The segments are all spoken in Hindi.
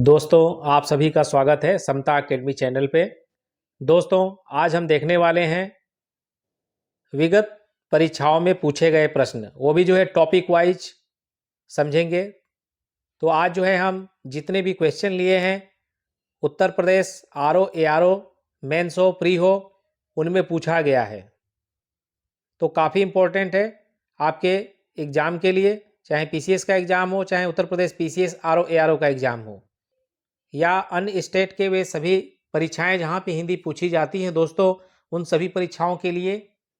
दोस्तों, आप सभी का स्वागत है समता अकेडमी चैनल पे। दोस्तों, आज हम देखने वाले हैं विगत परीक्षाओं में पूछे गए प्रश्न, वो भी जो है टॉपिक वाइज समझेंगे। तो आज जो है हम जितने भी क्वेश्चन लिए हैं Uttar Pradesh RO ARO mains हो प्री हो उनमें पूछा गया है, तो काफ़ी इम्पोर्टेंट है आपके एग्ज़ाम के लिए, चाहे पीसीएस का एग्ज़ाम हो, चाहे Uttar Pradesh PCS RO ARO का एग्ज़ाम हो या अन्य स्टेट के वे सभी परीक्षाएं जहां पे हिंदी पूछी जाती हैं। दोस्तों, उन सभी परीक्षाओं के लिए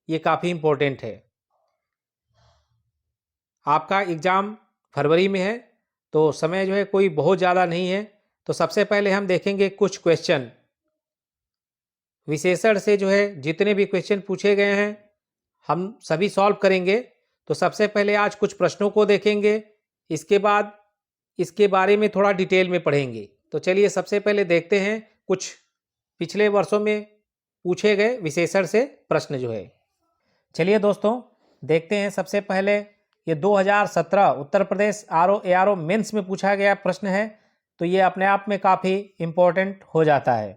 ये काफ़ी इम्पोर्टेंट है। आपका एग्ज़ाम फरवरी में है, तो समय जो है कोई बहुत ज़्यादा नहीं है। तो सबसे पहले हम देखेंगे कुछ क्वेश्चन विशेषण से, जो है जितने भी क्वेश्चन पूछे गए हैं हम सभी सॉल्व करेंगे। तो सबसे पहले आज कुछ प्रश्नों को देखेंगे, इसके बाद इसके बारे में थोड़ा डिटेल में पढ़ेंगे। तो चलिए सबसे पहले देखते हैं कुछ पिछले वर्षों में पूछे गए विशेषण से प्रश्न जो है। चलिए दोस्तों देखते हैं। सबसे पहले ये 2017 Uttar Pradesh RO ARO mains में पूछा गया प्रश्न है, तो ये अपने आप में काफ़ी इम्पोर्टेंट हो जाता है।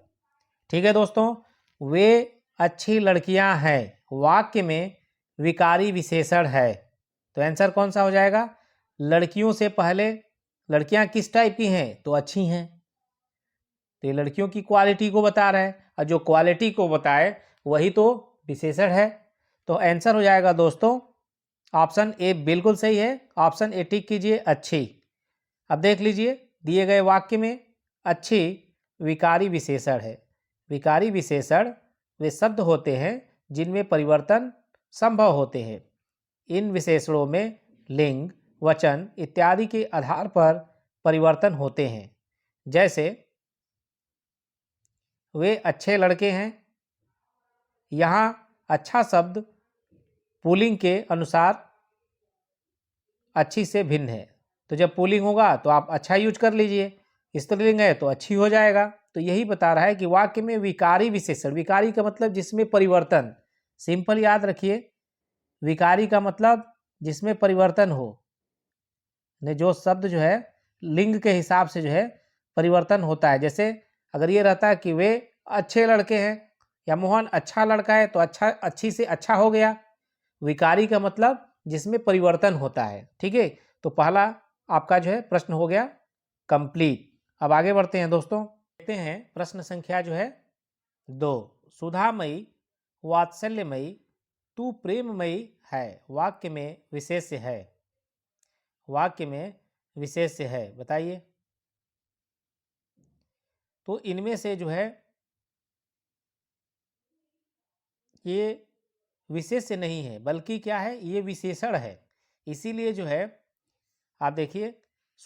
ठीक है दोस्तों, वे अच्छी लड़कियां हैं वाक्य में विकारी विशेषण है, तो आंसर कौन सा हो जाएगा? लड़कियों से पहले लड़कियां किस टाइप की हैं? तो अच्छी हैं, तो ये लड़कियों की क्वालिटी को बता रहा है, और जो क्वालिटी को बताए वही तो विशेषण है। तो आंसर हो जाएगा दोस्तों ऑप्शन ए बिल्कुल सही है। ऑप्शन ए टिक कीजिए, अच्छी। अब देख लीजिए दिए गए वाक्य में अच्छी विकारी विशेषण है। विकारी विशेषण वे शब्द होते हैं जिनमें परिवर्तन संभव होते हैं। इन विशेषणों में लिंग, वचन इत्यादि के आधार पर परिवर्तन होते हैं। जैसे वे अच्छे लड़के हैं, यहाँ अच्छा शब्द पुल्लिंग के अनुसार अच्छी से भिन्न है, तो जब पुल्लिंग होगा तो आप अच्छा यूज कर लीजिए, स्त्रीलिंग है तो अच्छी हो जाएगा। तो यही बता रहा है कि वाक्य में विकारी विशेषण, विकारी का मतलब जिसमें परिवर्तन, सिंपल याद रखिए, विकारी का मतलब जिसमें परिवर्तन हो, ने जो शब्द जो है लिंग के हिसाब से जो है परिवर्तन होता है। जैसे अगर ये रहता है कि वे अच्छे लड़के हैं या मोहन अच्छा लड़का है, तो अच्छा अच्छी से अच्छा हो गया। विकारी का मतलब जिसमें परिवर्तन होता है। ठीक है, तो पहला आपका जो है प्रश्न हो गया कंप्लीट। अब आगे बढ़ते हैं दोस्तों, देखते हैं प्रश्न संख्या जो है 2। सुधामयी वात्सल्यमयी तू प्रेममयी है वाक्य में विशेष्य है। वाक्य में विशेष्य है, बताइए। तो इनमें से जो है ये विशेष्य नहीं है, बल्कि क्या है, ये विशेषण है। इसीलिए जो है आप देखिए,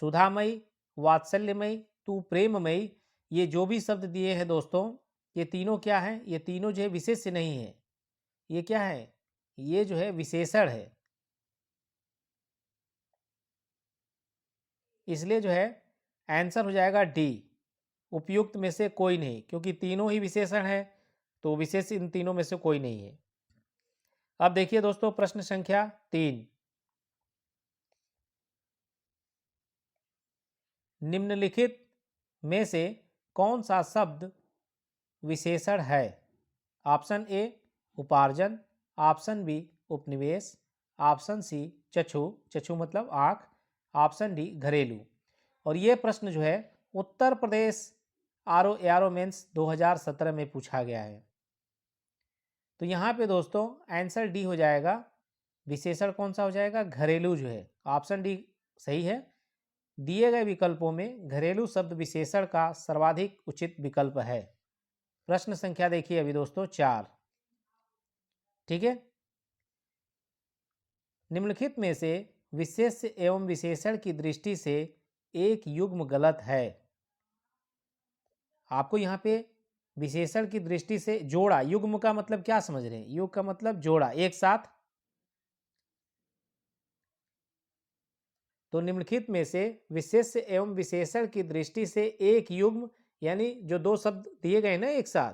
सुधामयी, वात्सल्यमयी, तू प्रेममयी, ये जो भी शब्द दिए हैं दोस्तों, ये तीनों क्या हैं? ये तीनों जो है विशेष्य नहीं है, ये क्या है? ये जो है विशेषण है। इसलिए जो है आंसर हो जाएगा डी, उपयुक्त में से कोई नहीं, क्योंकि तीनों ही विशेषण है, तो विशेष इन तीनों में से कोई नहीं है। अब देखिए दोस्तों प्रश्न संख्या 3। निम्नलिखित में से कौन सा शब्द विशेषण है? ऑप्शन ए उपार्जन, ऑप्शन बी उपनिवेश, ऑप्शन सी चक्षु, चक्षु मतलब आँख, ऑप्शन डी घरेलू। और ये प्रश्न जो है Uttar Pradesh RO ARO mains 2017 में पूछा गया है। तो यहाँ पे दोस्तों आंसर डी हो जाएगा। विशेषण कौन सा हो जाएगा? घरेलू जो है, ऑप्शन डी सही है। दिए गए विकल्पों में घरेलू शब्द विशेषण का सर्वाधिक उचित विकल्प है। प्रश्न संख्या देखिए अभी दोस्तों 4। ठीक है, निम्नलिखित में से विशेष्य एवं विशेषण की दृष्टि से एक युग्म गलत है। आपको यहाँ पे विशेषण की दृष्टि से जोड़ा, युग्म का मतलब क्या समझ रहे हैं? युग का मतलब जोड़ा, एक साथ। तो निम्नलिखित में से विशेष्य एवं विशेषण की दृष्टि से एक युग्म, यानी जो दो शब्द दिए गए ना एक साथ,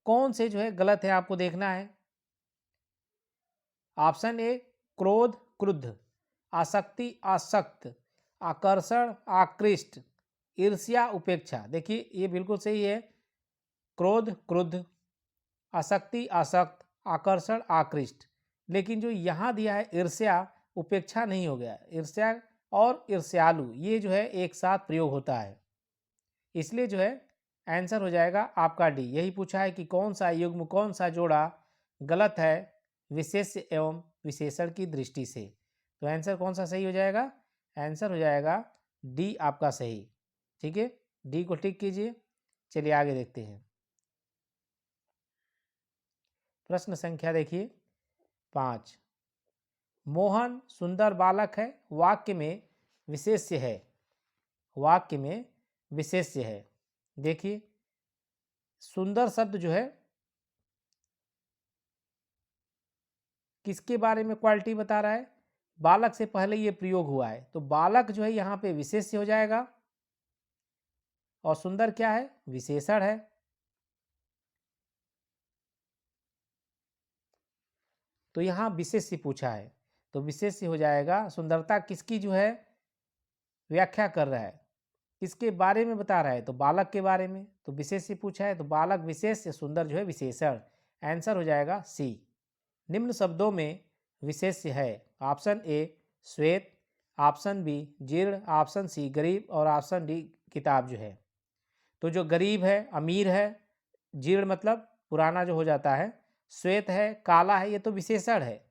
कौन से जो है गलत है आपको देखना है। ऑप्शन ए क्रोध क्रुद्ध, आसक्ति आसक्त, आकर्षण, आकृष्ट, ईर्ष्या, उपेक्षा। देखिए ये बिल्कुल सही है। क्रोध, क्रुद्ध, आसक्ति, आसक्त, आकर्षण, आकृष्ट। लेकिन जो यहाँ दिया है ईर्ष्या, उपेक्षा नहीं हो गया। ईर्ष्या और ईर्ष्यालु ये जो है एक साथ प्रयोग होता है, इसलिए जो है आंसर हो जाएगा आपका डी। यही पूछा है कि कौन सा युग्म, कौन सा जोड़ा गलत है विशेष्य एवं विशेषण की दृष्टि से। तो आंसर कौन सा सही हो जाएगा? आंसर हो जाएगा डी आपका सही। ठीक है, डी को टिक कीजिए। चलिए आगे देखते हैं। प्रश्न संख्या देखिए 5। मोहन सुंदर बालक है, वाक्य में विशेष्य है। वाक्य में विशेष्य है। देखिए सुंदर शब्द जो है किसके बारे में क्वालिटी बता रहा है? बालक से पहले ये प्रयोग हुआ है, तो बालक जो है यहाँ पे विशेष्य हो जाएगा। और सुंदर क्या है? विशेषण है। तो यहाँ विशेष्य पूछा है, तो विशेष्य हो जाएगा। सुंदरता किसकी जो है व्याख्या कर रहा है, किसके बारे में बता रहा है? तो बालक के बारे में। तो विशेष्य पूछा है, तो बालक विशेष्य, सुंदर जो है विशेषण। आंसर हो जाएगा सी। निम्न शब्दों में विशेष्य है। ऑप्शन ए श्वेत, ऑप्शन बी जीर्ण, ऑप्शन सी गरीब और ऑप्शन डी किताब जो है। तो जो गरीब है, अमीर है, जीर्ण मतलब पुराना जो हो जाता है, श्वेत है, काला है, ये तो विशेषण है।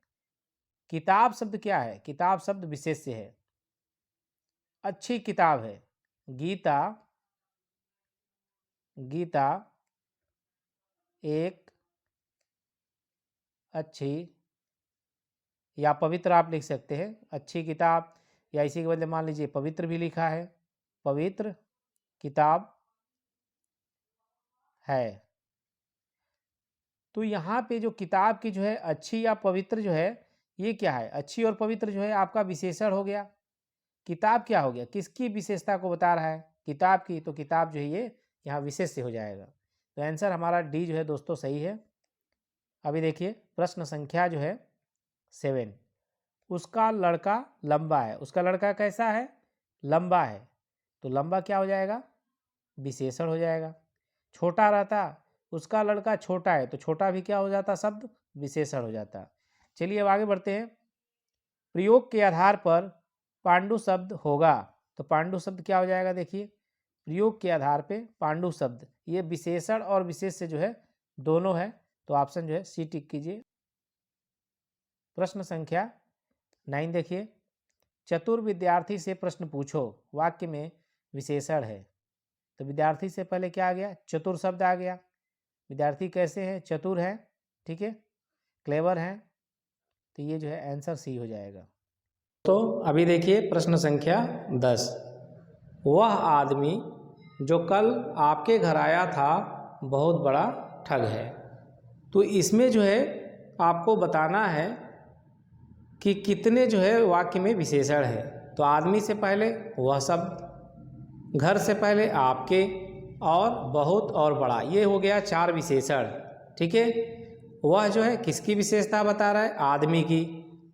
किताब शब्द क्या है? किताब शब्द विशेष्य है। अच्छी किताब है, गीता, गीता एक अच्छी, या पवित्र आप लिख सकते हैं, अच्छी किताब, या इसी के बदले मान लीजिए पवित्र भी लिखा है, पवित्र किताब है। तो यहाँ पे जो किताब की जो है अच्छी या पवित्र जो है, ये क्या है? अच्छी और पवित्र जो है आपका विशेषण हो गया। किताब क्या हो गया? किसकी विशेषता को बता रहा है? किताब की। तो किताब जो है ये यहाँ विशेष्य हो जाएगा। तो आंसर हमारा डी जो है दोस्तों सही है। अभी देखिए प्रश्न संख्या जो है 7। उसका लड़का लंबा है। उसका लड़का कैसा है? लंबा है। तो लंबा क्या हो जाएगा? विशेषण हो जाएगा। छोटा रहता, उसका लड़का छोटा है, तो छोटा भी क्या हो जाता? शब्द विशेषण हो जाता। चलिए अब आगे बढ़ते हैं। प्रयोग के आधार पर पांडु शब्द होगा। तो पांडु शब्द क्या हो जाएगा? देखिए प्रयोग के आधार पे पांडु शब्द, ये विशेषण और विशेष्य जो है दोनों है। तो ऑप्शन जो है सी टिक कीजिए। प्रश्न संख्या 9 देखिए। चतुर विद्यार्थी से प्रश्न पूछो, वाक्य में विशेषण है। तो विद्यार्थी से पहले क्या आ गया? चतुर शब्द आ गया। विद्यार्थी कैसे हैं? चतुर है, ठीक है, क्लेवर है। तो ये जो है आंसर सी हो जाएगा। तो अभी देखिए प्रश्न संख्या 10। वह आदमी जो कल आपके घर आया था बहुत बड़ा ठग है। तो इसमें जो है आपको बताना है कि कितने जो है वाक्य में विशेषण है। तो आदमी से पहले वह शब्द, घर से पहले आपके, और बहुत और बड़ा, ये हो गया 4 विशेषण। ठीक है, वह जो है किसकी विशेषता बता रहा है? आदमी की।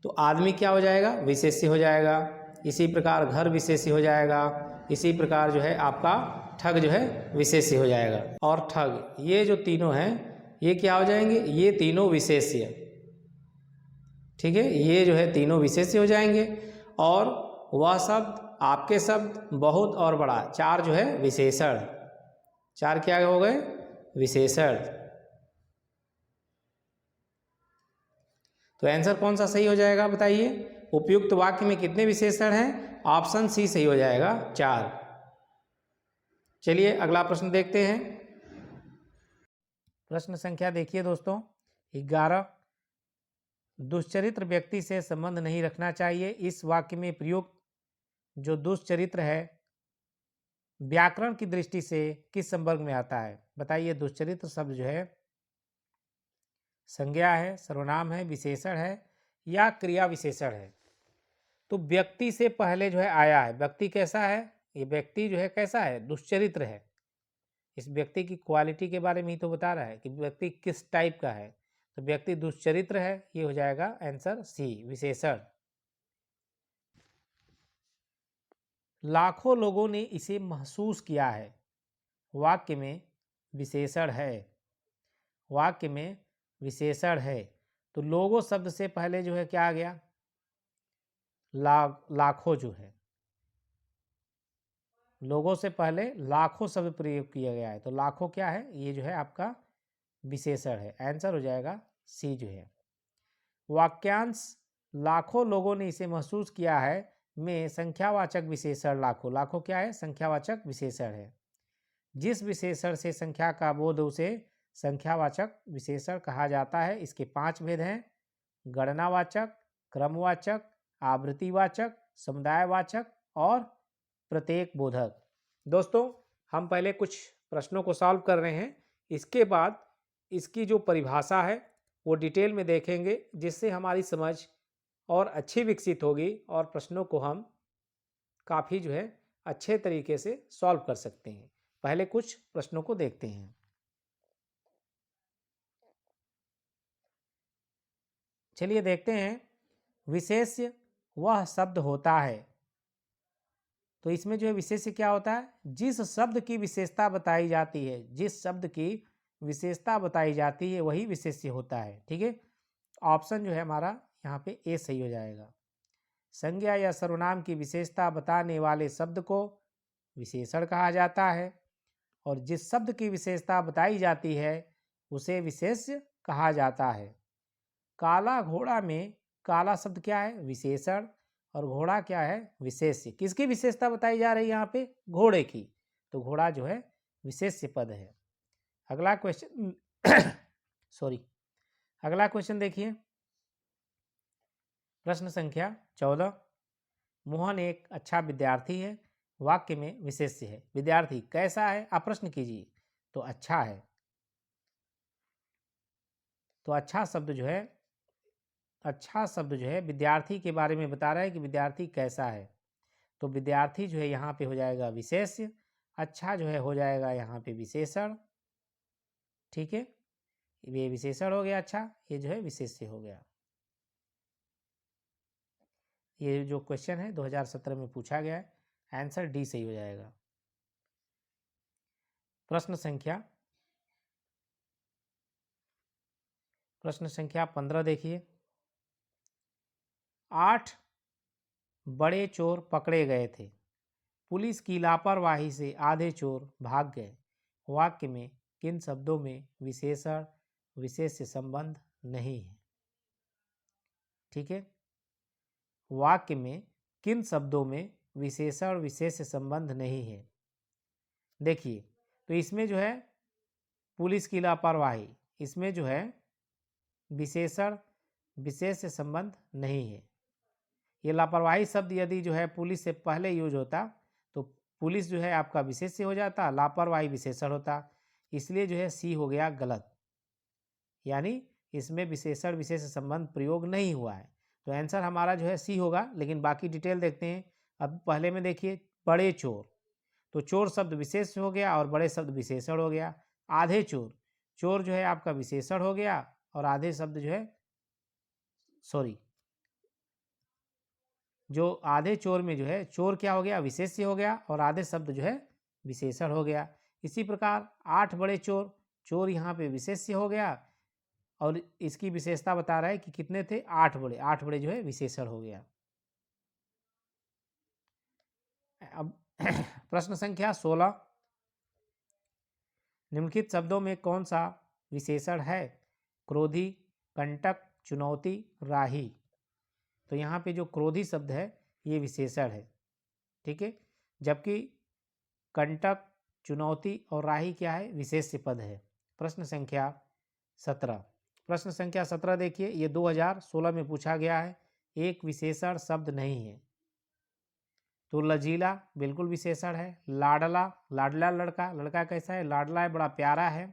तो आदमी क्या हो जाएगा? विशेष्य हो जाएगा। इसी प्रकार घर विशेष्य हो जाएगा। इसी प्रकार जो है आपका ठग जो है विशेष्य हो जाएगा। और ठग, ये जो तीनों हैं ये क्या हो जाएंगे? ये तीनों विशेष्य। ठीक है, ये जो है तीनों विशेष्य हो जाएंगे। और वह शब्द, आपके शब्द, बहुत और बड़ा, 4 जो है विशेषण। 4 क्या हो गए? विशेषण। तो आंसर कौन सा सही हो जाएगा बताइए? उपयुक्त वाक्य में कितने विशेषण हैं? ऑप्शन सी सही हो जाएगा, 4। चलिए अगला प्रश्न देखते हैं। प्रश्न संख्या देखिए दोस्तों 11। दुश्चरित्र व्यक्ति से संबंध नहीं रखना चाहिए। इस वाक्य में प्रयुक्त जो दुश्चरित्र है व्याकरण की दृष्टि से किस संवर्ग में आता है? बताइए। दुश्चरित्र शब्द जो है संज्ञा है, सर्वनाम है, विशेषण है, या क्रिया विशेषण है? तो व्यक्ति से पहले जो है आया है। व्यक्ति कैसा है? ये व्यक्ति जो है कैसा है? दुश्चरित्र है। इस व्यक्ति की क्वालिटी के बारे में ही तो बता रहा है कि व्यक्ति किस टाइप का है। तो व्यक्ति दुश्चरित्र है, ये हो जाएगा आंसर सी, विशेषण। लाखों लोगों ने इसे महसूस किया है। वाक्य में विशेषण है, वाक्य में विशेषण है। तो लोगों शब्द से पहले जो है क्या आ गया, लाखों जो है, लोगों से पहले लाखों शब्द प्रयोग किया गया है। तो लाखों क्या है, ये जो है आपका विशेषण है। आंसर हो जाएगा सी जो है। वाक्यांश लाखों लोगों ने इसे महसूस किया है में संख्यावाचक विशेषण लाखों, लाखों क्या है, संख्यावाचक विशेषण है। जिस विशेषण से संख्या का बोध उसे संख्यावाचक विशेषण कहा जाता है। इसके 5 भेद हैं: गणनावाचक, क्रमवाचक, आवृत्तिवाचक, समुदायवाचक और प्रत्येक बोधक। दोस्तों, हम पहले कुछ प्रश्नों को सॉल्व कर रहे हैं, इसके बाद इसकी जो परिभाषा है वो डिटेल में देखेंगे, जिससे हमारी समझ और अच्छी विकसित होगी और प्रश्नों को हम काफ़ी जो है अच्छे तरीके से सॉल्व कर सकते हैं। पहले कुछ प्रश्नों को देखते हैं। चलिए देखते हैं। विशेष्य वह शब्द होता है, तो इसमें जो है विशेष्य क्या होता है, जिस शब्द की विशेषता बताई जाती है, जिस शब्द की विशेषता बताई जाती है वही विशेष्य होता है। ठीक है, ऑप्शन जो है हमारा यहाँ पे ए सही हो जाएगा। संज्ञा या सर्वनाम की विशेषता बताने वाले शब्द को विशेषण कहा जाता है, और जिस शब्द की विशेषता बताई जाती है उसे विशेष्य कहा जाता है। काला घोड़ा में काला शब्द क्या है, विशेषण, और घोड़ा क्या है, विशेष्य। किसकी विशेषता बताई जा रही है यहाँ पे, घोड़े की, तो घोड़ा जो है विशेष्य पद है। अगला क्वेश्चन सॉरी, अगला क्वेश्चन देखिए, प्रश्न संख्या 14। मोहन एक अच्छा विद्यार्थी है, वाक्य में विशेष्य है। विद्यार्थी कैसा है, आप प्रश्न कीजिए। तो अच्छा है, तो अच्छा शब्द जो है, अच्छा शब्द जो है विद्यार्थी के बारे में बता रहा है कि विद्यार्थी कैसा है, तो विद्यार्थी जो है यहाँ पे हो जाएगा विशेष्य, अच्छा जो है हो जाएगा यहाँ पे विशेषण। ठीक है, ये विशेषण हो गया अच्छा, ये जो है विशेष्य हो गया। ये जो क्वेश्चन है 2017 में पूछा गया है, आंसर डी सही हो जाएगा। प्रश्न संख्या 15 देखिए। 8 बड़े चोर पकड़े गए थे, पुलिस की लापरवाही से आधे चोर भाग गए। वाक्य में किन शब्दों में विशेषण विशेष्य संबंध नहीं है। ठीक है, वाक्य में किन शब्दों में विशेषण विशेष्य संबंध नहीं है। देखिए, तो इसमें जो है पुलिस की लापरवाही, इसमें जो है विशेषण विशेष्य संबंध नहीं है। ये लापरवाही शब्द यदि जो है पुलिस से पहले यूज होता तो पुलिस जो है आपका विशेष्य हो जाता, लापरवाही विशेषण होता, इसलिए जो है सी हो गया गलत, यानी इसमें विशेषण विशेष संबंध प्रयोग नहीं हुआ है। तो आंसर हमारा जो है सी होगा। लेकिन बाकी डिटेल देखते हैं। अब पहले में देखिए, बड़े चोर, तो चोर शब्द विशेष हो गया और बड़े शब्द विशेषण हो गया। आधे चोर, चोर जो है आपका विशेषण हो गया और आधे शब्द जो है सॉरी, जो आधे चोर में जो है चोर क्या हो गया, विशेष्य हो गया, और आधे शब्द जो है विशेषण हो गया। इसी प्रकार 8 बड़े चोर, चोर यहाँ पे विशेष्य हो गया और इसकी विशेषता बता रहा है कि कितने थे, 8 बड़े, 8 बड़े जो है विशेषण हो गया। अब प्रश्न संख्या 16। निम्नलिखित शब्दों में कौन सा विशेषण है, क्रोधी, कंटक, चुनौती, राही। तो यहाँ पे जो क्रोधी शब्द है ये विशेषण है। ठीक है, जबकि कंटक, चुनौती और राही क्या है, विशेष्य पद है। प्रश्न संख्या 17। प्रश्न संख्या 17 देखिए, ये 2016 में पूछा गया है। एक विशेषण शब्द नहीं है, तो लजीला बिल्कुल विशेषण है। लाडला, लाडला लड़का, लड़का कैसा है, लाडला है, बड़ा प्यारा है।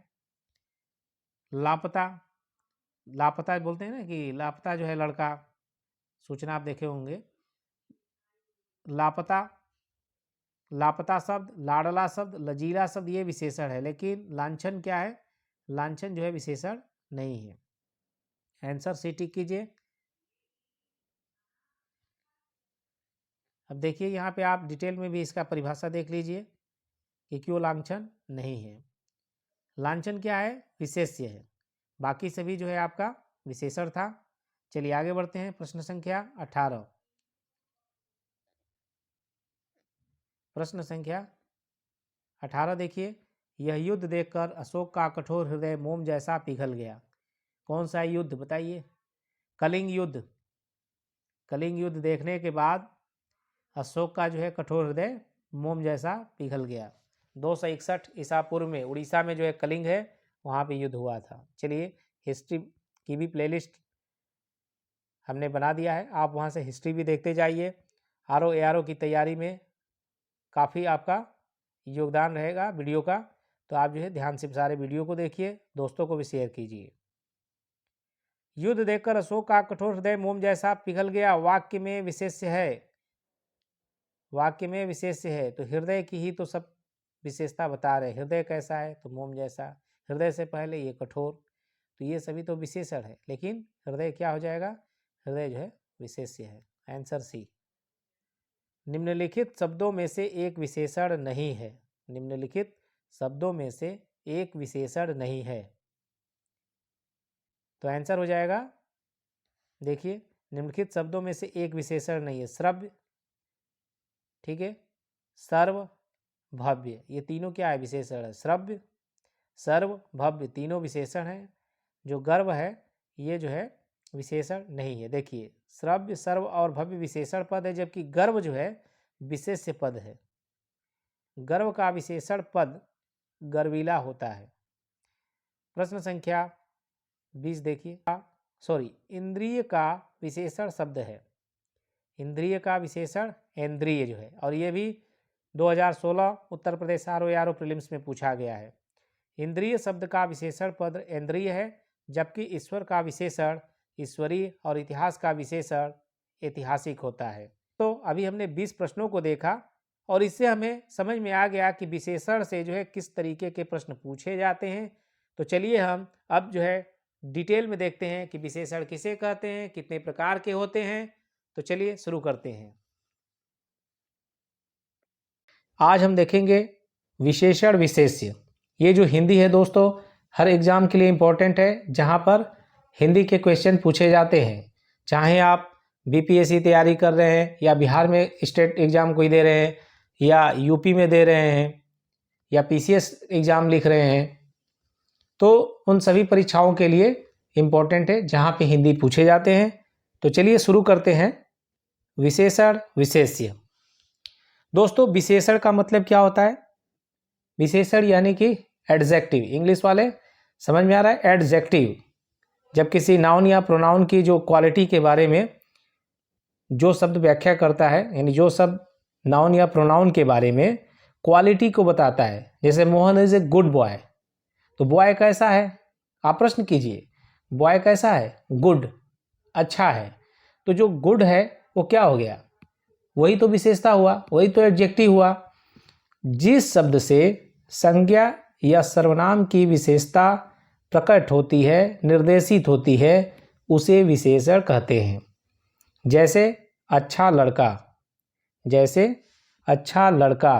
लापता, लापता बोलते हैं ना कि लापता जो है लड़का, सूचना आप देखे होंगे। लापता, लापता शब्द, लाडला शब्द, लजीला शब्द ये विशेषण है, लेकिन लांछन क्या है, लांछन जो है विशेषण नहीं है। आंसर सी टिक कीजिए। अब देखिए यहाँ पे आप डिटेल में भी इसका परिभाषा देख लीजिए कि क्यों लांछन नहीं है। लांछन क्या है? विशेष्य है, बाकी सभी जो है आपका विशेषण था। चलिए आगे बढ़ते हैं। प्रश्न संख्या 18। प्रश्न संख्या 18 देखिए, यह युद्ध देखकर अशोक का कठोर हृदय मोम जैसा पिघल गया। कौन सा युद्ध बताइए? कलिंग युद्ध। कलिंग युद्ध देखने के बाद अशोक का जो है कठोर हृदय मोम जैसा पिघल गया। 261 ईसा पूर्व में उड़ीसा में जो है कलिंग है, वहाँ पे युद्ध हुआ था। चलिए हिस्ट्री की भी प्लेलिस्ट हमने बना दिया है, आप वहाँ से हिस्ट्री भी देखते जाइए। RO की तैयारी में काफ़ी आपका योगदान रहेगा वीडियो का, तो आप जो है ध्यान से सारे वीडियो को देखिए, दोस्तों को भी शेयर कीजिए। युद्ध देखकर अशोक का कठोर हृदय मोम जैसा पिघल गया, वाक्य में विशेष्य है। वाक्य में विशेष्य है तो हृदय की ही तो सब विशेषता बता रहे। हृदय कैसा है? तो मोम जैसा। हृदय से पहले ये कठोर, तो ये सभी तो विशेषण है, लेकिन हृदय क्या हो जाएगा? हृदय जो है विशेष्य है। Answer C. निम्नलिखित शब्दों में से एक विशेषण नहीं है। निम्नलिखित शब्दों में से एक विशेषण नहीं है, तो आंसर हो जाएगा, देखिए निम्नलिखित शब्दों में से एक विशेषण नहीं है। श्रव्य, ठीक है, सर्व, भव्य, ये तीनों क्या है? विशेषण है। श्रव्य, सर्व, भव्य तीनों विशेषण हैं। जो गर्व है ये जो है विशेषण नहीं है। देखिए श्रव्य, सर्व और भव्य विशेषण पद है, जबकि गर्व जो है विशेष्य पद है। गर्व का विशेषण पद गर्विला होता है। प्रश्न संख्या 20 देखिए, इंद्रिय का विशेषण शब्द है। इंद्रिय का विशेषण इंद्रिय जो है, और ये भी 2016 उत्तर प्रदेश RO प्रीलिम्स में पूछा गया है। इंद्रिय शब्द का विशेषण पद इंद्रिय है, जबकि ईश्वर का विशेषण ईश्वरीय और इतिहास का विशेषण ऐतिहासिक होता है। तो अभी हमने 20 प्रश्नों को देखा और इससे हमें समझ में आ गया कि विशेषण से जो है किस तरीके के प्रश्न पूछे जाते हैं। तो चलिए हम अब जो है डिटेल में देखते हैं कि विशेषण किसे कहते हैं, कितने प्रकार के होते हैं। तो चलिए शुरू करते हैं। आज हम देखेंगे विशेषण विशेष्य। ये जो हिंदी है दोस्तों, हर एग्जाम के लिए इम्पोर्टेंट है, जहाँ पर हिंदी के क्वेश्चन पूछे जाते हैं। चाहे आप BPSC तैयारी कर रहे हैं, या बिहार में स्टेट एग्ज़ाम कोई दे रहे हैं, या यूपी में दे रहे हैं, या PCS एग्ज़ाम लिख रहे हैं, तो उन सभी परीक्षाओं के लिए इम्पोर्टेंट है जहाँ पे हिंदी पूछे जाते हैं। तो चलिए शुरू करते हैं। विशेषण विशेष्य। दोस्तों विशेषण का मतलब क्या होता है? विशेषण यानी कि एडजेक्टिव, इंग्लिश वाले समझ में आ रहा है? एडजेक्टिव, जब किसी नाउन या प्रोनाउन की जो क्वालिटी के बारे में जो शब्द व्याख्या करता है, यानी जो शब्द नाउन या प्रोनाउन के बारे में क्वालिटी को बताता है। जैसे Mohan is a good boy, तो बॉय कैसा है? आप प्रश्न कीजिए, बॉय कैसा है? गुड, अच्छा है। तो जो गुड है वो क्या हो गया? वही तो विशेषता हुआ, वही तो एडजेक्टिव हुआ। जिस शब्द से संज्ञा या सर्वनाम की विशेषता प्रकट होती है, निर्देशित होती है, उसे विशेषण कहते हैं। जैसे अच्छा लड़का, जैसे अच्छा लड़का,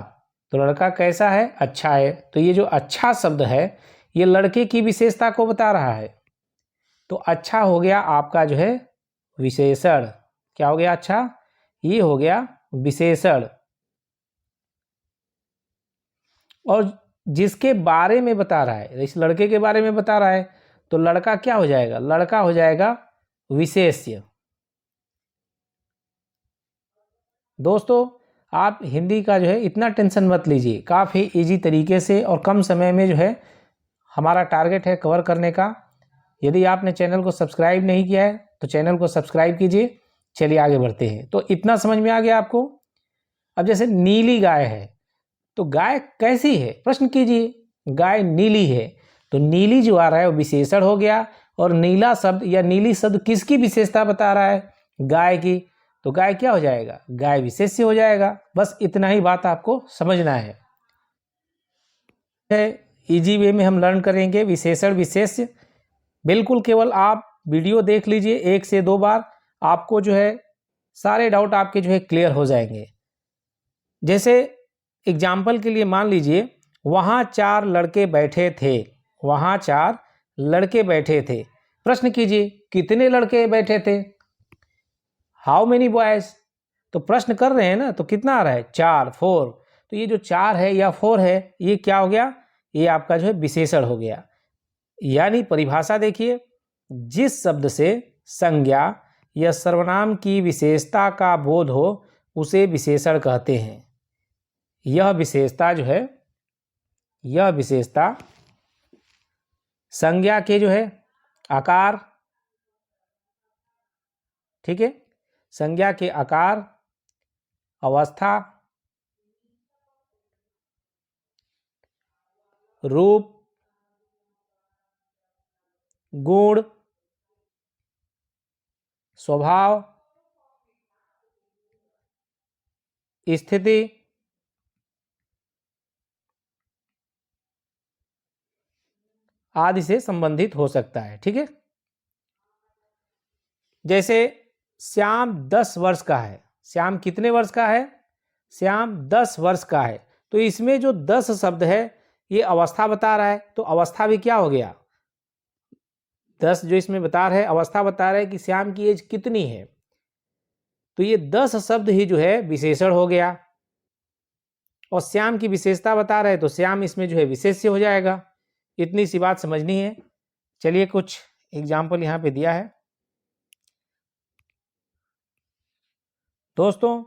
तो लड़का कैसा है? अच्छा है। तो ये जो अच्छा शब्द है ये लड़के की विशेषता को बता रहा है। तो अच्छा हो गया आपका जो है विशेषण। क्या हो गया? अच्छा, ये हो गया विशेषण। और जिसके बारे में बता रहा है, इस लड़के के बारे में बता रहा है, तो लड़का क्या हो जाएगा? लड़का हो जाएगा विशेष्य। दोस्तों आप हिंदी का जो है इतना टेंशन मत लीजिए, काफ़ी इजी तरीके से और कम समय में जो है हमारा टारगेट है कवर करने का। यदि आपने चैनल को सब्सक्राइब नहीं किया है तो चैनल को सब्सक्राइब कीजिए। चलिए आगे बढ़ते हैं। तो इतना समझ में आ गया आपको। अब जैसे नीली गाय है, तो गाय कैसी है? प्रश्न कीजिए। गाय नीली है, तो नीली जो आ रहा है वो विशेषण हो गया। और नीला शब्द या नीली शब्द किसकी विशेषता बता रहा है? गाय की। तो गाय क्या हो जाएगा? गाय विशेष्य हो जाएगा। बस इतना ही बात आपको समझना है। इजी वे में हम लर्न करेंगे विशेषण विशेष्य। बिल्कुल केवल आप वीडियो देख लीजिए 1 से 2 बार, आपको जो है सारे डाउट आपके जो है क्लियर हो जाएंगे। जैसे एग्जाम्पल के लिए मान लीजिए वहाँ 4 लड़के बैठे थे, वहाँ 4 लड़के बैठे थे। प्रश्न कीजिए कितने लड़के बैठे थे, हाउ मेनी बॉयज। तो प्रश्न कर रहे हैं ना, तो कितना आ रहा है 4, 4। तो ये जो 4 है या 4 है, ये क्या हो गया, ये आपका जो है विशेषण हो गया। यानी परिभाषा देखिए, जिस शब्द से संज्ञा या सर्वनाम की विशेषता का बोध हो उसे विशेषण कहते हैं। यह विशेषता जो है, यह विशेषता संज्ञा के जो है आकार, ठीक है, संज्ञा के आकार, अवस्था, रूप, गुण, स्वभाव, स्थिति, आदि से संबंधित हो सकता है। ठीक है, जैसे श्याम 10 वर्ष का है। श्याम कितने वर्ष का है, श्याम 10 वर्ष का है। तो इसमें जो 10 शब्द है ये अवस्था बता रहा है, तो अवस्था भी क्या हो गया, 10 जो इसमें बता रहा है, अवस्था बता रहा है कि श्याम की एज कितनी है। तो ये 10 शब्द ही जो है विशेषण हो गया, और श्याम की विशेषता बता रहे हैं तो श्याम इसमें जो है विशेष्य हो जाएगा। इतनी सी बात समझनी है। चलिए कुछ एग्जाम्पल यहाँ पे दिया है। दोस्तों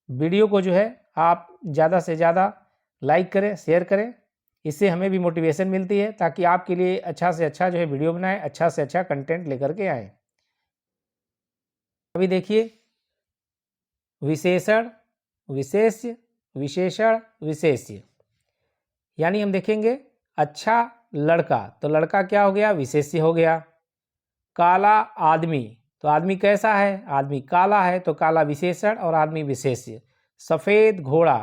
वीडियो को जो है आप ज़्यादा से ज़्यादा लाइक करें, शेयर करें, इससे हमें भी मोटिवेशन मिलती है ताकि आपके लिए अच्छा से अच्छा जो है वीडियो बनाएं, अच्छा से अच्छा कंटेंट लेकर के आएँ। अभी देखिए विशेषण, विशेष्य, विशेषण, विशेष्य। यानी हम देखेंगे अच्छा लड़का, तो लड़का क्या हो गया, विशेष्य हो गया। काला आदमी, तो आदमी कैसा है, आदमी काला है, तो काला विशेषण और आदमी विशेष्य। सफ़ेद घोड़ा,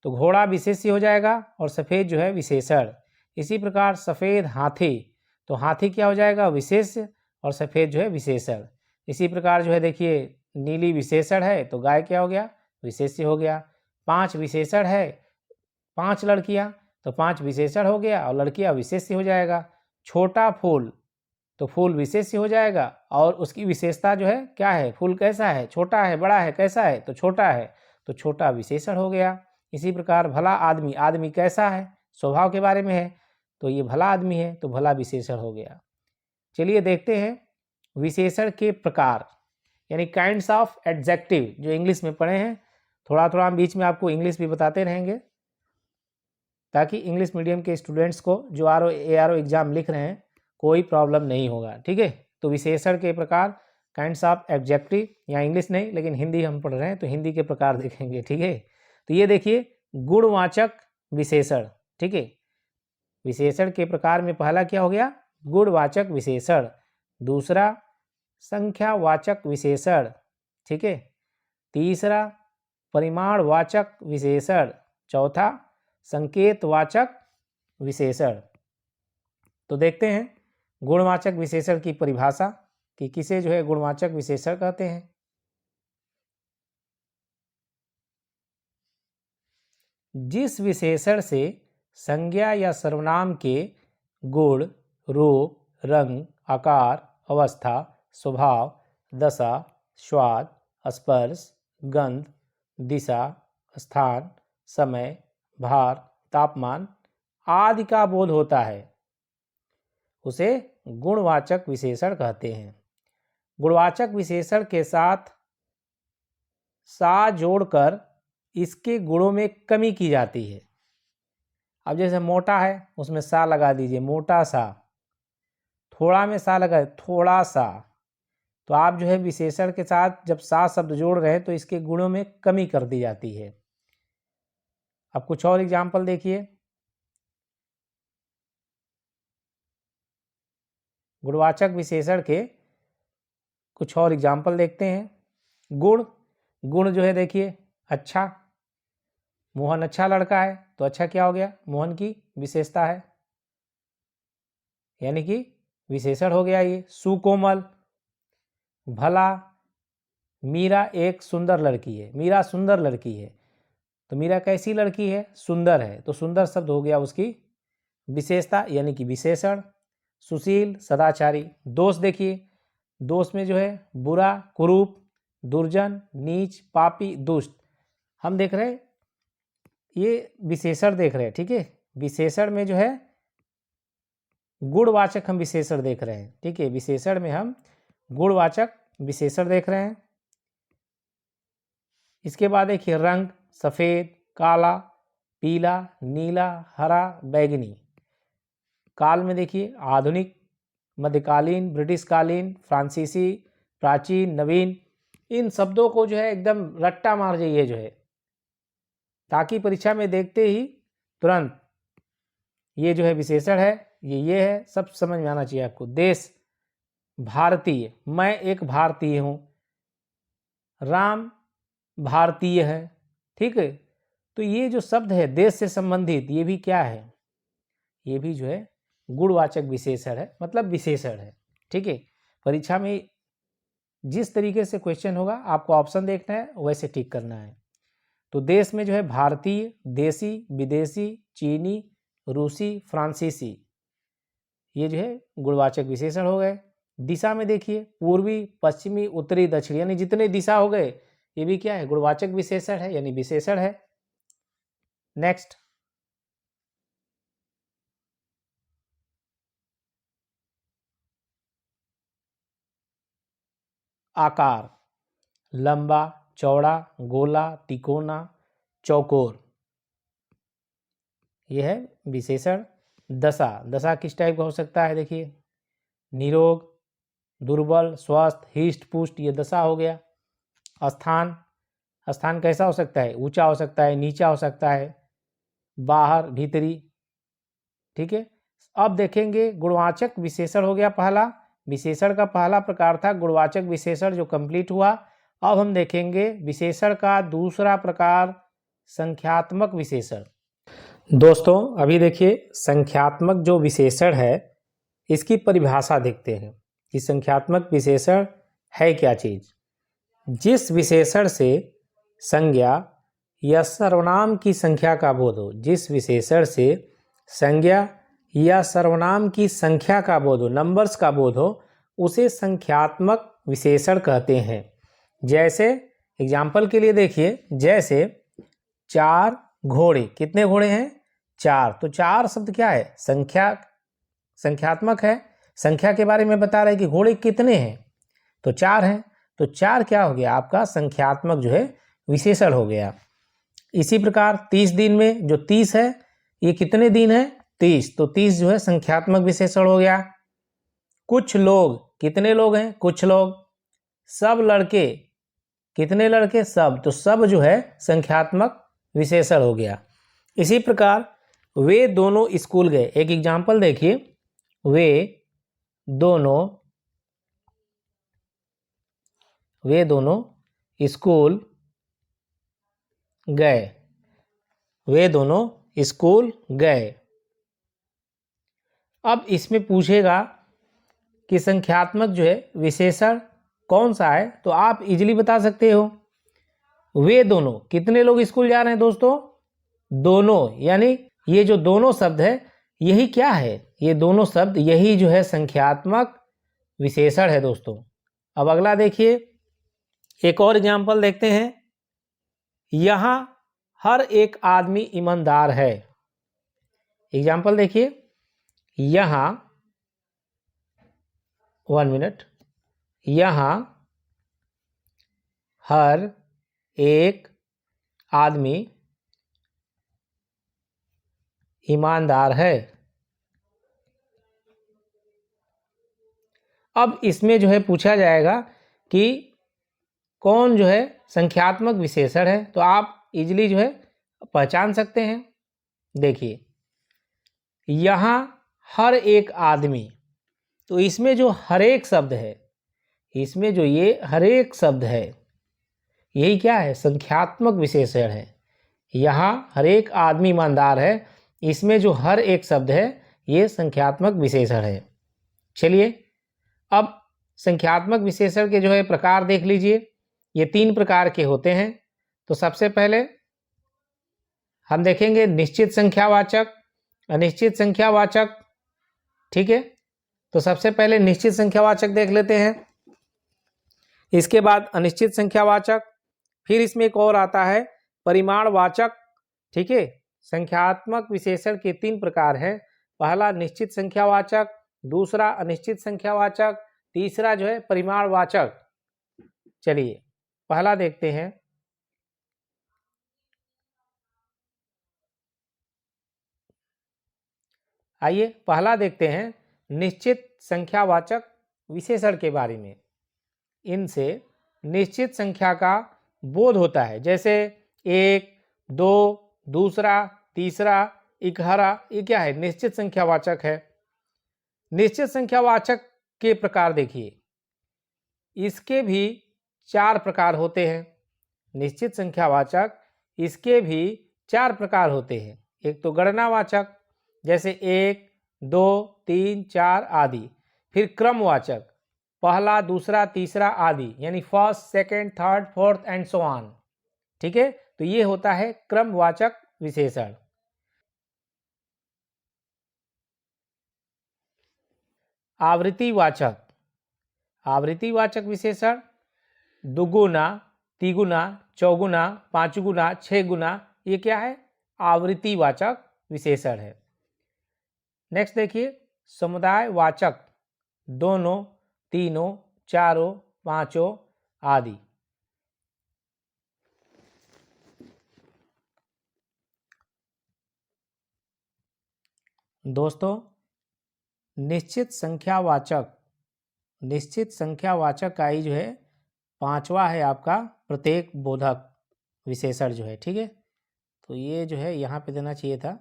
तो घोड़ा विशेष्य हो जाएगा और सफ़ेद जो है विशेषण। इसी प्रकार सफ़ेद हाथी, तो हाथी क्या हो जाएगा, विशेष्य, और सफ़ेद जो है विशेषण। इसी प्रकार जो है देखिए नीली विशेषण है, तो गाय क्या हो गया, विशेष्य हो गया। 5 विशेषण है, 5 लड़कियाँ, तो 5 विशेषण हो गया और लड़कियाँ विशेष्य हो जाएगा। छोटा फूल, तो फूल विशेष्य हो जाएगा और उसकी विशेषता जो है क्या है, फूल कैसा है, छोटा है, बड़ा है, कैसा है, तो छोटा है, तो छोटा विशेषण हो गया। इसी प्रकार भला आदमी, आदमी कैसा है, स्वभाव के बारे में है, तो ये भला आदमी है, तो भला विशेषण हो गया। चलिए देखते हैं विशेषण के प्रकार, यानी काइंड्स ऑफ एडजेक्टिव, जो इंग्लिश में पढ़े हैं। थोड़ा थोड़ा हम बीच में आपको इंग्लिश भी बताते रहेंगे ताकि इंग्लिश मीडियम के स्टूडेंट्स को जो ARO एग्ज़ाम लिख रहे हैं कोई प्रॉब्लम नहीं होगा। ठीक है, तो विशेषण के प्रकार, काइंड्स ऑफ एडजेक्टिव, या इंग्लिश नहीं लेकिन हिंदी हम पढ़ रहे हैं तो हिंदी के प्रकार देखेंगे। ठीक है, तो ये देखिए गुणवाचक विशेषण। ठीक है, विशेषण के प्रकार में पहला क्या हो गया, गुणवाचक विशेषण। दूसरा संख्यावाचक विशेषण। ठीक है, तीसरा परिमाणवाचक विशेषण। चौथा संकेतवाचक विशेषण। तो देखते हैं गुणवाचक विशेषण की परिभाषा कि किसे जो है गुणवाचक विशेषण कहते हैं। जिस विशेषण से संज्ञा या सर्वनाम के गुण, रूप, रंग, आकार, अवस्था, स्वभाव, दशा, स्वाद, स्पर्श, गंध, दिशा, स्थान, समय, भार, तापमान आदि का बोध होता है उसे गुणवाचक विशेषण कहते हैं। गुणवाचक विशेषण के साथ सा जोड़कर इसके गुणों में कमी की जाती है। अब जैसे मोटा है उसमें सा लगा दीजिए, मोटा सा। थोड़ा में सा लगा, थोड़ा सा। तो आप जो है विशेषण के साथ जब सा शब्द जोड़ रहे हैं तो इसके गुणों में कमी कर दी जाती है। अब कुछ और एग्जाम्पल देखिए। गुणवाचक विशेषण के कुछ और एग्जाम्पल देखते हैं। गुण, गुण जो है देखिए अच्छा, मोहन अच्छा लड़का है, तो अच्छा क्या हो गया, मोहन की विशेषता है, यानी कि विशेषण हो गया ये। सुकोमल, भला, मीरा एक सुंदर लड़की है, मीरा सुंदर लड़की है, तो मीरा कैसी लड़की है? सुंदर है। तो सुंदर शब्द हो गया उसकी विशेषता यानी कि विशेषण। सुशील सदाचारी। दोष देखिए, दोष में जो है बुरा, कुरूप, दुर्जन, नीच, पापी, दुष्ट। हम देख रहे हैं ये विशेषण देख रहे हैं, ठीक है। विशेषण में जो है गुणवाचक हम विशेषण देख रहे हैं, ठीक है। विशेषण में हम गुणवाचक विशेषण देख रहे हैं। इसके बाद देखिए रंग, सफेद, काला, पीला, नीला, हरा, बैगनी। काल में देखिए आधुनिक, मध्यकालीन, ब्रिटिशकालीन, फ्रांसीसी, प्राचीन, नवीन। इन शब्दों को जो है एकदम रट्टा मार जाइए जो है, ताकि परीक्षा में देखते ही तुरंत ये जो है विशेषण है, ये है, सब समझ में आना चाहिए आपको। देश, भारतीय, मैं एक भारतीय हूँ। राम भारतीय है, ठीक है। तो ये जो शब्द है देश से संबंधित, ये भी क्या है? ये भी जो है गुणवाचक विशेषण है, मतलब विशेषण है, ठीक है। परीक्षा में जिस तरीके से क्वेश्चन होगा आपको ऑप्शन देखना है, वैसे टिक करना है। तो देश में जो है भारतीय, देसी, विदेशी, चीनी, रूसी, फ्रांसीसी, ये जो है गुणवाचक विशेषण हो गए। दिशा में देखिए पूर्वी, पश्चिमी, उत्तरी, दक्षिणी, यानी जितने दिशा हो गए ये भी क्या है? गुणवाचक विशेषण है, यानी विशेषण है। नेक्स्ट, आकार, लंबा, चौड़ा, गोला, तिकोना, चौकोर, यह है विशेषण। दशा, दशा किस टाइप का हो सकता है? देखिए निरोग, दुर्बल, स्वस्थ, हिष्ट पुष्ट, ये दशा हो गया। स्थान, स्थान कैसा हो सकता है? ऊंचा हो सकता है, नीचा हो सकता है, बाहर, भीतरी, ठीक है। अब देखेंगे गुणवाचक विशेषण हो गया पहला। विशेषण का पहला प्रकार था गुणवाचक विशेषण जो कंप्लीट हुआ। अब हम देखेंगे विशेषण का दूसरा प्रकार, संख्यात्मक विशेषण। दोस्तों अभी देखिए संख्यात्मक जो विशेषण है इसकी परिभाषा देखते हैं कि संख्यात्मक विशेषण है क्या चीज। जिस विशेषण से संज्ञा या सर्वनाम की संख्या का बोध हो, जिस विशेषण से संज्ञा या सर्वनाम की संख्या का बोध हो, नंबर्स का बोध हो, उसे संख्यात्मक विशेषण कहते हैं। जैसे एग्जाम्पल के लिए देखिए, जैसे 4 घोड़े, कितने घोड़े हैं? 4। तो 4 शब्द क्या है? संख्यात्मक है, संख्या के बारे में बता रहे हैं कि घोड़े कितने हैं, तो 4 हैं। तो 4 क्या हो गया? आपका संख्यात्मक जो है विशेषण हो गया। इसी प्रकार 30 दिन में जो 30 है, ये कितने दिन है? 30। तो 30 जो है संख्यात्मक विशेषण हो गया। कुछ लोग, कितने लोग हैं? कुछ लोग। सब लड़के, कितने लड़के? सब। तो सब जो है संख्यात्मक विशेषण हो गया। इसी प्रकार वे दोनों स्कूल गए, एक एग्जाम्पल देखिए, वे दोनों स्कूल गए, वे दोनों स्कूल गए। अब इसमें पूछेगा कि संख्यात्मक जो है विशेषण कौन सा है, तो आप इजीली बता सकते हो। वे दोनों, कितने लोग स्कूल जा रहे हैं दोस्तों? दोनों, यानी ये जो दोनों शब्द है यही क्या है? ये दोनों शब्द यही जो है संख्यात्मक विशेषण है दोस्तों। अब अगला देखिए, एक और एग्जाम्पल देखते हैं। यहां हर एक आदमी ईमानदार है। एग्जाम्पल देखिए, यहां 1 मिनट, यहां हर एक आदमी ईमानदार है। अब इसमें जो है पूछा जाएगा कि कौन जो है संख्यात्मक विशेषण है, तो आप इजीली जो है पहचान सकते हैं। देखिए यहां हर एक आदमी, तो इसमें जो हर एक शब्द है, इसमें जो ये हर एक शब्द है यही क्या है? संख्यात्मक विशेषण है। यहाँ हर एक आदमी ईमानदार है, इसमें जो हर एक शब्द है ये संख्यात्मक विशेषण है। चलिए अब संख्यात्मक विशेषण के जो है प्रकार देख लीजिए। ये 3 प्रकार के होते हैं। तो सबसे पहले हम देखेंगे निश्चित संख्यावाचक, अनिश्चित संख्यावाचक, ठीक है। तो सबसे पहले निश्चित संख्यावाचक देख लेते हैं, इसके बाद अनिश्चित संख्यावाचक, फिर इसमें एक और आता है परिमाणवाचक, ठीक है। संख्यात्मक विशेषण के 3 प्रकार हैं, पहला निश्चित संख्यावाचक, दूसरा अनिश्चित संख्यावाचक, तीसरा जो है परिमाणवाचक। चलिए पहला देखते हैं। आइए पहला देखते हैं निश्चित संख्यावाचक विशेषण के बारे में। इनसे निश्चित संख्या का बोध होता है, जैसे 1, 2, दूसरा, तीसरा, इकहरा, ये क्या है? निश्चित संख्यावाचक है। निश्चित संख्यावाचक के प्रकार देखिए, इसके भी 4 प्रकार होते हैं। निश्चित संख्यावाचक इसके भी 4 प्रकार होते हैं। एक तो गणनावाचक, जैसे 1, 2, 3, 4 आदि। फिर क्रमवाचक, पहला, दूसरा, तीसरा आदि, यानी first, second, third, fourth and so on, ठीक है। तो ये होता है क्रमवाचक विशेषण। आवृत्तिवाचक, आवृत्तिवाचक विशेषण दुगुना, तिगुना, चौगुना, पांचगुना, 6 गुना, ये क्या है? आवृत्तिवाचक विशेषण है। नेक्स्ट देखिए समुदायवाचक, दोनों, तीनों, चारों, पांचों आदि। दोस्तों निश्चित संख्यावाचक, निश्चित संख्यावाचक का ही जो है 5वां है आपका प्रत्येक बोधक विशेषण जो है, ठीक है। तो ये जो है यहाँ पे देना चाहिए था,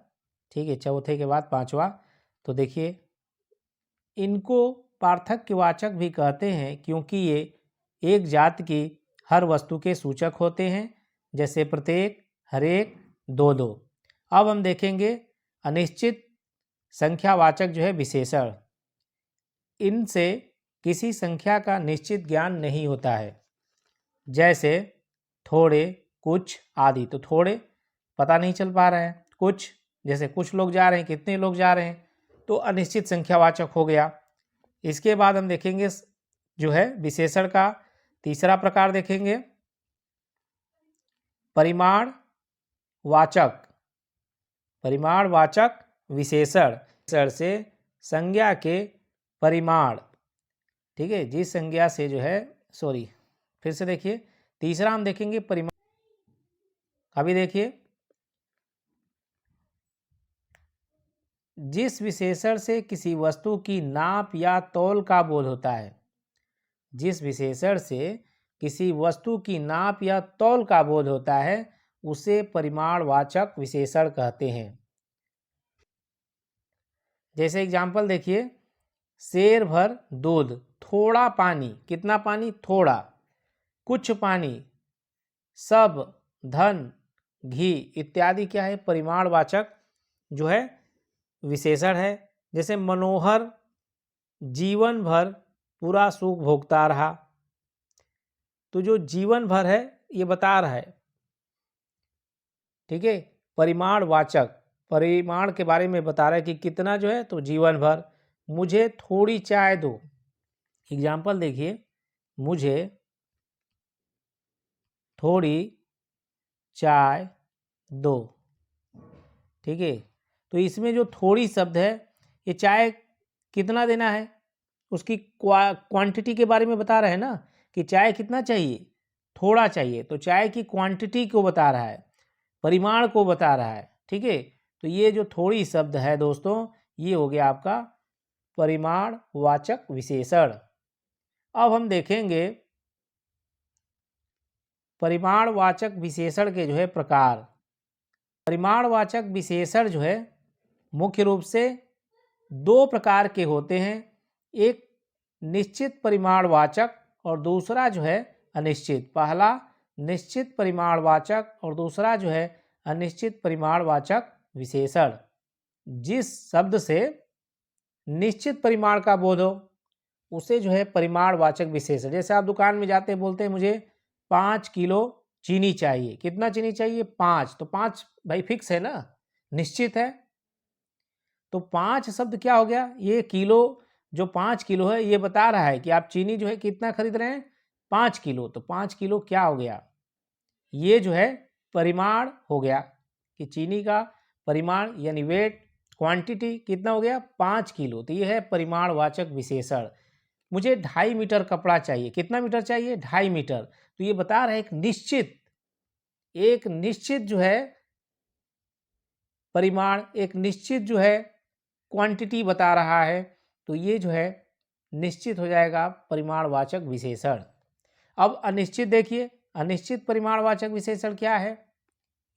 ठीक है, चौथे के बाद 5वां। तो देखिए इनको पार्थक्यवाचक भी कहते हैं, क्योंकि ये एक जात की हर वस्तु के सूचक होते हैं, जैसे प्रत्येक, हरेक, दो दो। अब हम देखेंगे अनिश्चित संख्यावाचक जो है विशेषण। इनसे किसी संख्या का निश्चित ज्ञान नहीं होता है, जैसे थोड़े, कुछ आदि। तो थोड़े पता नहीं चल पा रहा है, कुछ जैसे कुछ लोग जा रहे हैं, कितने लोग जा रहे हैं, तो अनिश्चित संख्यावाचक हो गया। इसके बाद हम देखेंगे जो है विशेषण का तीसरा प्रकार देखेंगे परिमाणवाचक। परिमाणवाचक विशेषण से संज्ञा के परिमाण, ठीक है, जिस संज्ञा से जो है, सॉरी फिर से देखिए, तीसरा हम देखेंगे परिमाण। अभी देखिए जिस विशेषण से किसी वस्तु की नाप या तौल का बोध होता है, जिस विशेषण से किसी वस्तु की नाप या तौल का बोध होता है उसे परिमाणवाचक विशेषण कहते हैं। जैसे एग्जाम्पल देखिए, शेर भर दूध, थोड़ा पानी, कितना पानी? थोड़ा, कुछ पानी, सब, धन, घी इत्यादि क्या है? परिमाणवाचक जो है विशेषण है। जैसे मनोहर जीवन भर पूरा सुख भोगता रहा, तो जो जीवन भर है ये बता रहा है, ठीक है, परिमाणवाचक, परिमाण के बारे में बता रहा है कि कितना जो है, तो जीवन भर। मुझे थोड़ी चाय दो, एग्जाम्पल देखिए, मुझे थोड़ी चाय दो, ठीक है। तो इसमें जो थोड़ी शब्द है, ये चाय कितना देना है, उसकी क्वांटिटी के बारे में बता रहा है ना, कि चाय कितना चाहिए? थोड़ा चाहिए। तो चाय की क्वांटिटी को बता रहा है, परिमाण को बता रहा है, ठीक है। तो ये जो थोड़ी शब्द है दोस्तों, ये हो गया आपका परिमाणवाचक विशेषण। अब हम देखेंगे परिमाणवाचक विशेषण के जो है प्रकार। परिमाणवाचक विशेषण जो है मुख्य रूप से 2 प्रकार के होते हैं, एक निश्चित परिमाणवाचक और दूसरा जो है अनिश्चित। पहला निश्चित परिमाणवाचक और दूसरा जो है अनिश्चित परिमाणवाचक विशेषण। जिस शब्द से निश्चित परिमाण का बोध हो उसे जो है परिमाणवाचक विशेषण। जैसे आप दुकान में जाते हैं, बोलते हैं मुझे 5 किलो चीनी चाहिए। कितना चीनी चाहिए? 5। तो 5 भाई फिक्स है ना, निश्चित है। तो 5 शब्द क्या हो गया? ये किलो, जो 5 किलो है ये बता रहा है कि आप चीनी जो है कितना खरीद रहे हैं? 5 किलो। तो 5 किलो क्या हो गया? ये जो है परिमाण हो गया कि चीनी का परिमाण यानी वेट, क्वांटिटी कितना हो गया? 5 किलो। तो ये है परिमाणवाचक विशेषण। मुझे 2.5 मीटर कपड़ा चाहिए। कितना मीटर चाहिए? 2.5 मीटर। तो ये बता रहा है एक निश्चित जो है परिमाण, एक निश्चित जो है क्वांटिटी बता रहा है। तो ये जो है निश्चित हो जाएगा परिमाणवाचक विशेषण। अब अनिश्चित देखिए, अनिश्चित परिमाणवाचक विशेषण क्या है?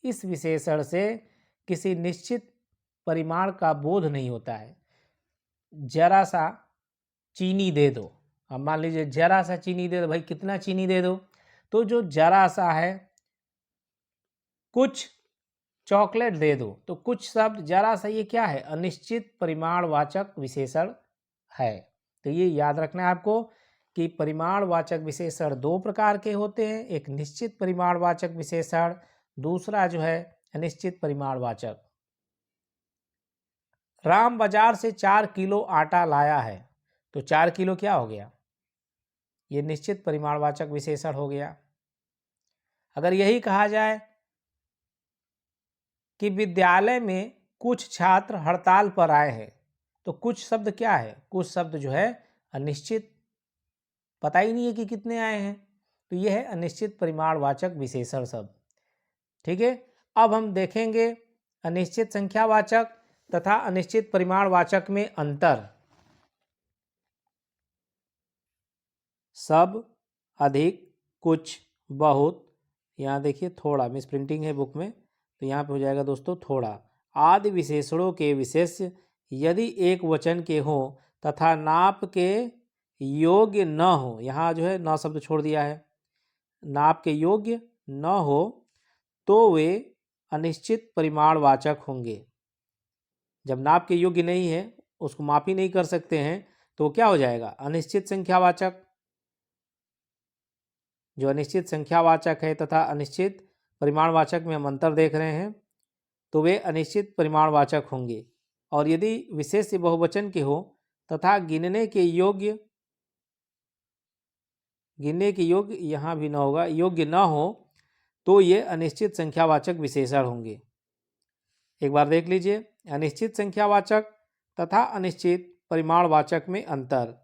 इस विशेषण से किसी निश्चित परिमाण का बोध नहीं होता है। जरा सा चीनी दे दो, अब मान लीजिए जरा सा चीनी दे दो, भाई कितना चीनी दे दो? तो जो जरा सा है, कुछ चॉकलेट दे दो, तो कुछ शब्द जरा सा, ये क्या है? अनिश्चित परिमाणवाचक विशेषण है। तो ये याद रखना है आपको कि परिमाणवाचक विशेषण दो प्रकार के होते हैं, एक निश्चित परिमाणवाचक विशेषण, दूसरा जो है अनिश्चित परिमाणवाचक। राम बाजार से 4 किलो आटा लाया है। तो 4 किलो क्या हो गया? ये निश्चित परिमाणवाचक विशेषण हो गया। अगर यही कहा जाए कि विद्यालय में कुछ छात्र हड़ताल पर आए हैं, तो कुछ शब्द क्या है? कुछ शब्द जो है अनिश्चित, पता ही नहीं है कि कितने आए हैं। तो यह है अनिश्चित परिमाणवाचक विशेषण शब्द। ठीक है, अब हम देखेंगे अनिश्चित संख्यावाचक तथा अनिश्चित परिमाणवाचक में अंतर। सब, अधिक, कुछ, बहुत। यहाँ देखिए थोड़ा मिस प्रिंटिंग है बुक में, तो यहाँ पे हो जाएगा दोस्तों थोड़ा। आदि विशेषणों के विशेष्य यदि एक वचन के हों तथा नाप के योग्य न हो, यहाँ जो है न शब्द छोड़ दिया है, नाप के योग्य न हो तो वे अनिश्चित परिमाणवाचक होंगे। जब नाप के योग्य नहीं है, उसको माप ही नहीं कर सकते हैं, तो क्या हो जाएगा? अनिश्चित संख्यावाचक। जो अनिश्चित संख्यावाचक है तथा अनिश्चित परिमाणवाचक में हम अंतर देख रहे हैं, तो वे अनिश्चित परिमाणवाचक होंगे। और यदि विशेष्य बहुवचन के हो तथा गिनने के योग्य यहाँ भी न होगा, योग्य न हो, तो ये अनिश्चित संख्यावाचक विशेषण होंगे। एक बार देख लीजिए, अनिश्चित संख्यावाचक तथा अनिश्चित परिमाणवाचक में अंतर।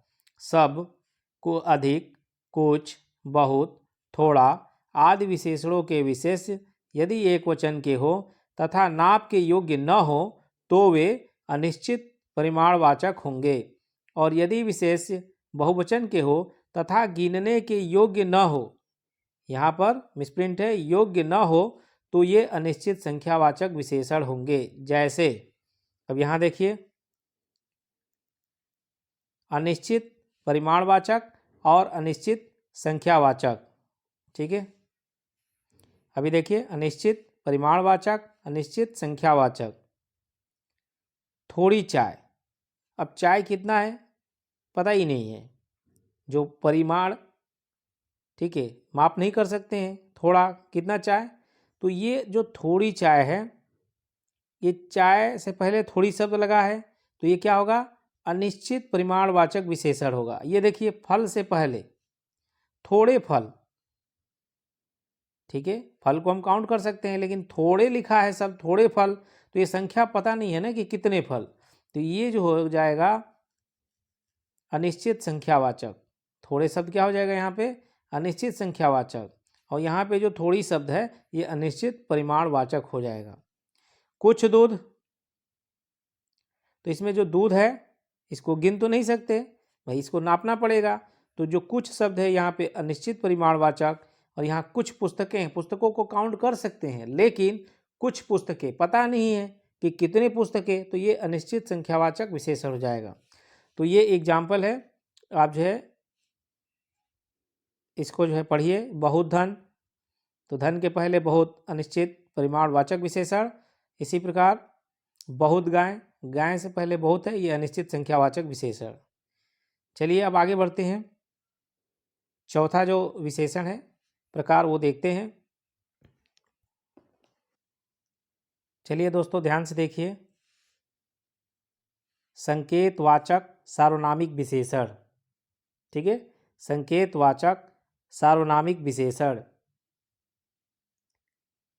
सब को अधिक, कुछ, बहुत, थोड़ा आदि विशेषणों के विशेष्य यदि एक वचन के हो तथा नाप के योग्य न हो तो वे अनिश्चित परिमाणवाचक होंगे। और यदि विशेष्य बहुवचन के हो तथा गिनने के योग्य न हो, यहाँ पर मिसप्रिंट है, योग्य न हो, तो ये अनिश्चित संख्यावाचक विशेषण होंगे। जैसे अब यहाँ देखिए, अनिश्चित परिमाणवाचक और अनिश्चित संख्यावाचक। ठीक है, अभी देखिए अनिश्चित परिमाणवाचक, अनिश्चित संख्यावाचक। थोड़ी चाय, अब चाय कितना है पता ही नहीं है, जो परिमाण, ठीक है, माप नहीं कर सकते हैं, थोड़ा कितना चाय। तो ये जो थोड़ी चाय है, ये चाय से पहले थोड़ी शब्द लगा है, तो ये क्या होगा? अनिश्चित परिमाणवाचक विशेषण होगा। ये देखिए फल से पहले थोड़े फल, ठीक है, फल को हम काउंट कर सकते हैं, लेकिन थोड़े लिखा है सब, थोड़े फल, तो ये संख्या पता नहीं है ना कि कितने फल। तो ये जो हो जाएगा अनिश्चित संख्यावाचक। थोड़े शब्द क्या हो जाएगा यहाँ पे? अनिश्चित संख्यावाचक। और यहाँ पे जो थोड़ी शब्द है ये अनिश्चित परिमाणवाचक हो जाएगा। कुछ दूध, तो इसमें जो दूध है इसको गिन तो नहीं सकते भाई, इसको नापना पड़ेगा। तो जो कुछ शब्द है यहाँ पे अनिश्चित परिमाणवाचक, और यहाँ कुछ पुस्तकें हैं, पुस्तकों को काउंट कर सकते हैं, लेकिन कुछ पुस्तकें पता नहीं है कि कितने पुस्तकें, तो ये अनिश्चित संख्यावाचक विशेषण हो जाएगा। तो ये एग्जाम्पल है, आप जो है इसको जो है पढ़िए। बहुत धन, तो धन के पहले बहुत अनिश्चित परिमाणवाचक विशेषण। इसी प्रकार बहुत गाय, गाय से पहले बहुत है, ये अनिश्चित संख्यावाचक विशेषण। चलिए अब आगे बढ़ते हैं। चौथा जो विशेषण है प्रकार वो देखते हैं। चलिए दोस्तों ध्यान से देखिए, संकेतवाचक सार्वनामिक विशेषण, ठीक है, संकेतवाचक सार्वनामिक विशेषण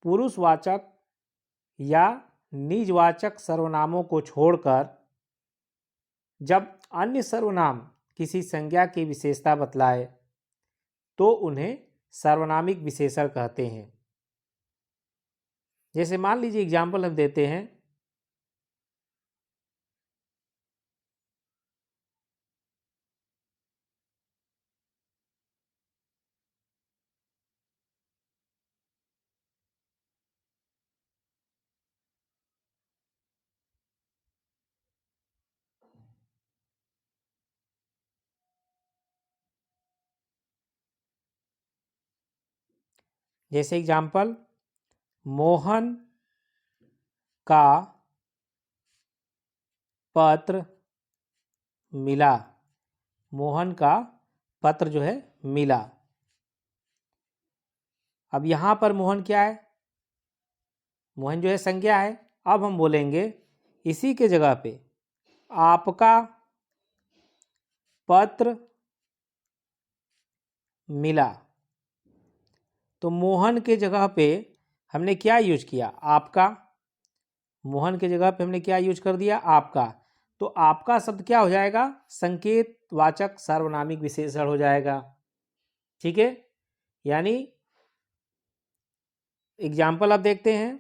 पुरुषवाचक या निजवाचक सर्वनामों को छोड़कर जब अन्य सर्वनाम किसी संज्ञा की विशेषता बतलाए तो उन्हें सार्वनामिक विशेषण कहते हैं। जैसे मान लीजिए एग्जाम्पल हम देते हैं, जैसे एग्जाम्पल, मोहन का पत्र मिला, मोहन का पत्र जो है मिला। अब यहां पर मोहन क्या है, मोहन जो है संज्ञा है। अब हम बोलेंगे इसी के जगह पे आपका पत्र मिला, तो मोहन के जगह पे हमने क्या यूज किया, आपका। मोहन के जगह पे हमने क्या यूज कर दिया, आपका। तो आपका शब्द क्या हो जाएगा, संकेतवाचक सार्वनामिक विशेषण हो जाएगा, ठीक है। यानी एग्जाम्पल अब देखते हैं,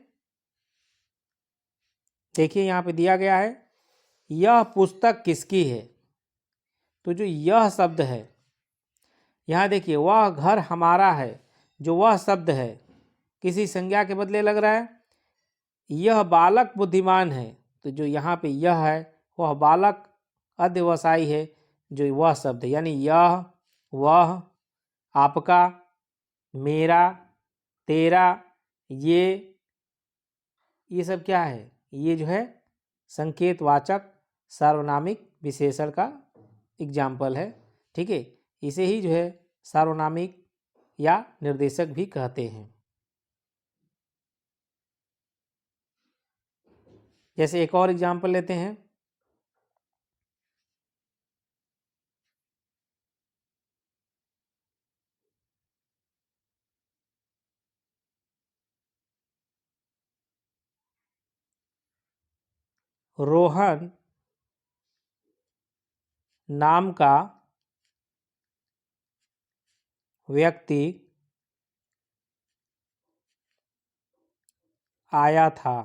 देखिए यहां पे दिया गया है, यह पुस्तक किसकी है। तो जो यह शब्द है, यहां देखिए वह घर हमारा है, जो वह शब्द है किसी संज्ञा के बदले लग रहा है। यह बालक बुद्धिमान है, तो जो यहाँ पे यह है वह बालक अध्यवसायी है, जो वह शब्द है। यानी यह, वह, आपका, मेरा, तेरा, ये सब क्या है, ये जो है संकेतवाचक सार्वनामिक विशेषण का एग्जाम्पल है, ठीक है। इसे ही जो है सार्वनामिक या निर्देशक भी कहते हैं। जैसे एक और एग्जाम्पल लेते हैं, रोहन नाम का व्यक्ति आया था,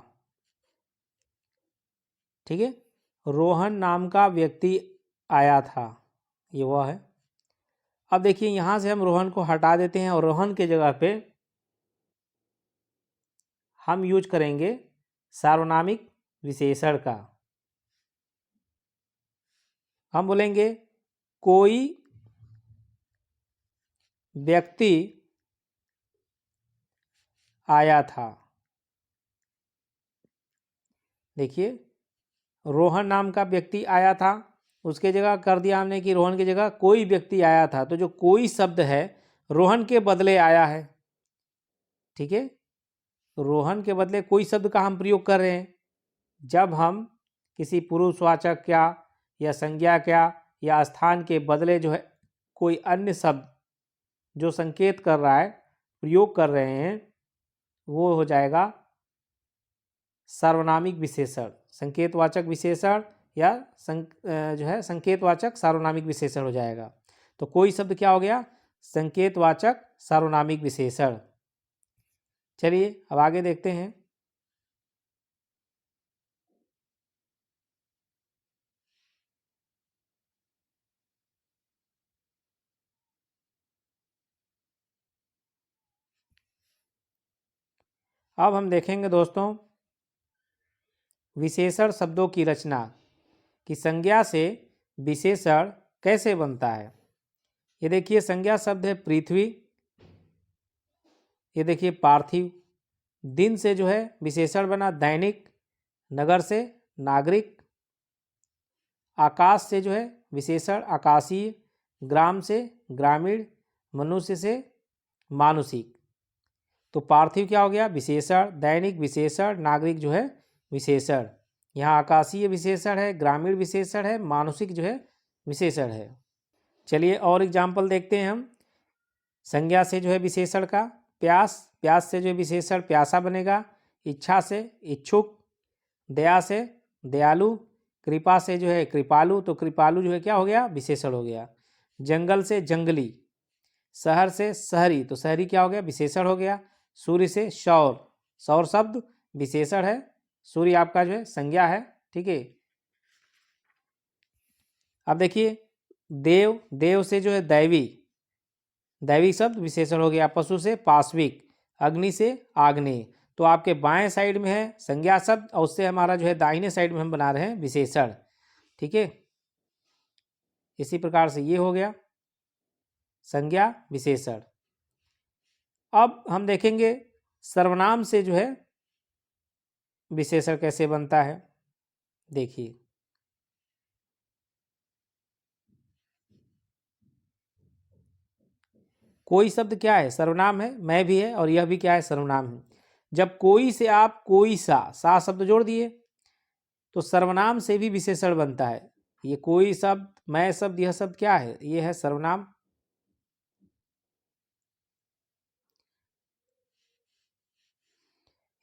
ठीक है। रोहन नाम का व्यक्ति आया था, ये वह है। अब देखिए यहां से हम रोहन को हटा देते हैं और रोहन के जगह पे हम यूज करेंगे सार्वनामिक विशेषण का। हम बोलेंगे कोई व्यक्ति आया था। देखिए रोहन नाम का व्यक्ति आया था, उसके जगह कर दिया हमने कि रोहन की जगह कोई व्यक्ति आया था। तो जो कोई शब्द है रोहन के बदले आया है, ठीक है। रोहन के बदले कोई शब्द का हम प्रयोग कर रहे हैं जब हम किसी पुरुषवाचक क्या या संज्ञा क्या या स्थान के बदले जो है कोई अन्य शब्द जो संकेत कर रहा है प्रयोग कर रहे हैं, वो हो जाएगा सार्वनामिक विशेषण, संकेतवाचक विशेषण या जो है संकेतवाचक सार्वनामिक विशेषण हो जाएगा। तो कोई शब्द क्या हो गया, संकेतवाचक सार्वनामिक विशेषण। चलिए अब आगे देखते हैं। अब हम देखेंगे दोस्तों विशेषण शब्दों की रचना, कि संज्ञा से विशेषण कैसे बनता है। ये देखिए संज्ञा शब्द है पृथ्वी, ये देखिए पार्थिव। दिन से जो है विशेषण बना दैनिक, नगर से नागरिक, आकाश से जो है विशेषण आकाशीय, ग्राम से ग्रामीण, मनुष्य से मानुषिक। तो पार्थिव क्या हो गया? विशेषण। दैनिक विशेषण, नागरिक जो है विशेषण। यहाँ आकाशीय विशेषण है, ग्रामीण विशेषण है, मानसिक जो है विशेषण है। चलिए और एग्जाम्पल देखते हैं हम। संज्ञा से जो है विशेषण का प्यास, प्यास से जो है विशेषण प्यासा बनेगा। इच्छा से इच्छुक, दया से दयालु, कृपा से जो है कृपालु, तो कृपालु जो है क्या हो गया? विशेषण हो गया। जंगल से जंगली, शहर से शहरी, तो शहरी क्या हो गया? विशेषण हो गया। सूर्य से सौर, सौर शब्द विशेषण है, सूर्य आपका जो है संज्ञा है। ठीक है। अब देखिए देव, देव से जो है दैवी, दैवी शब्द विशेषण हो गया। पशु से पाश्विक, अग्नि से आग्नेय। तो आपके बाएं साइड में है संज्ञा शब्द और उससे हमारा जो है दाहिने साइड में हम बना रहे हैं विशेषण। ठीक है। इसी प्रकार से ये हो गया संज्ञा विशेषण। अब हम देखेंगे सर्वनाम से जो है विशेषण कैसे बनता है। देखिए कोई शब्द क्या है? सर्वनाम है, मैं भी है और यह भी क्या है? सर्वनाम है। जब कोई से आप कोई सा शब्द जोड़ दिए तो सर्वनाम से भी विशेषण बनता है। ये कोई शब्द, मैं शब्द, यह शब्द क्या है? ये है सर्वनाम।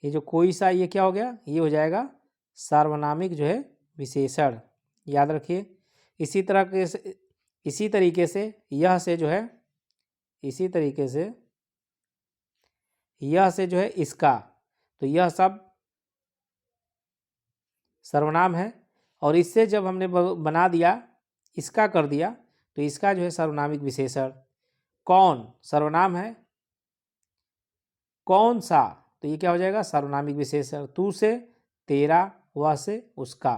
ये जो कोई सा, ये क्या हो गया? ये हो जाएगा सार्वनामिक जो है विशेषण। याद रखिए। इसी तरह के इसी तरीके से यह से जो है, इसी तरीके से यह से जो है इसका, तो यह सब सर्वनाम है। और इससे जब हमने बना दिया, इसका कर दिया, तो इसका जो है सर्वनामिक विशेषण। कौन सर्वनाम है, कौन सा, तो ये क्या हो जाएगा? सर्वनामिक विशेषण। तू से तेरा, वह से उसका।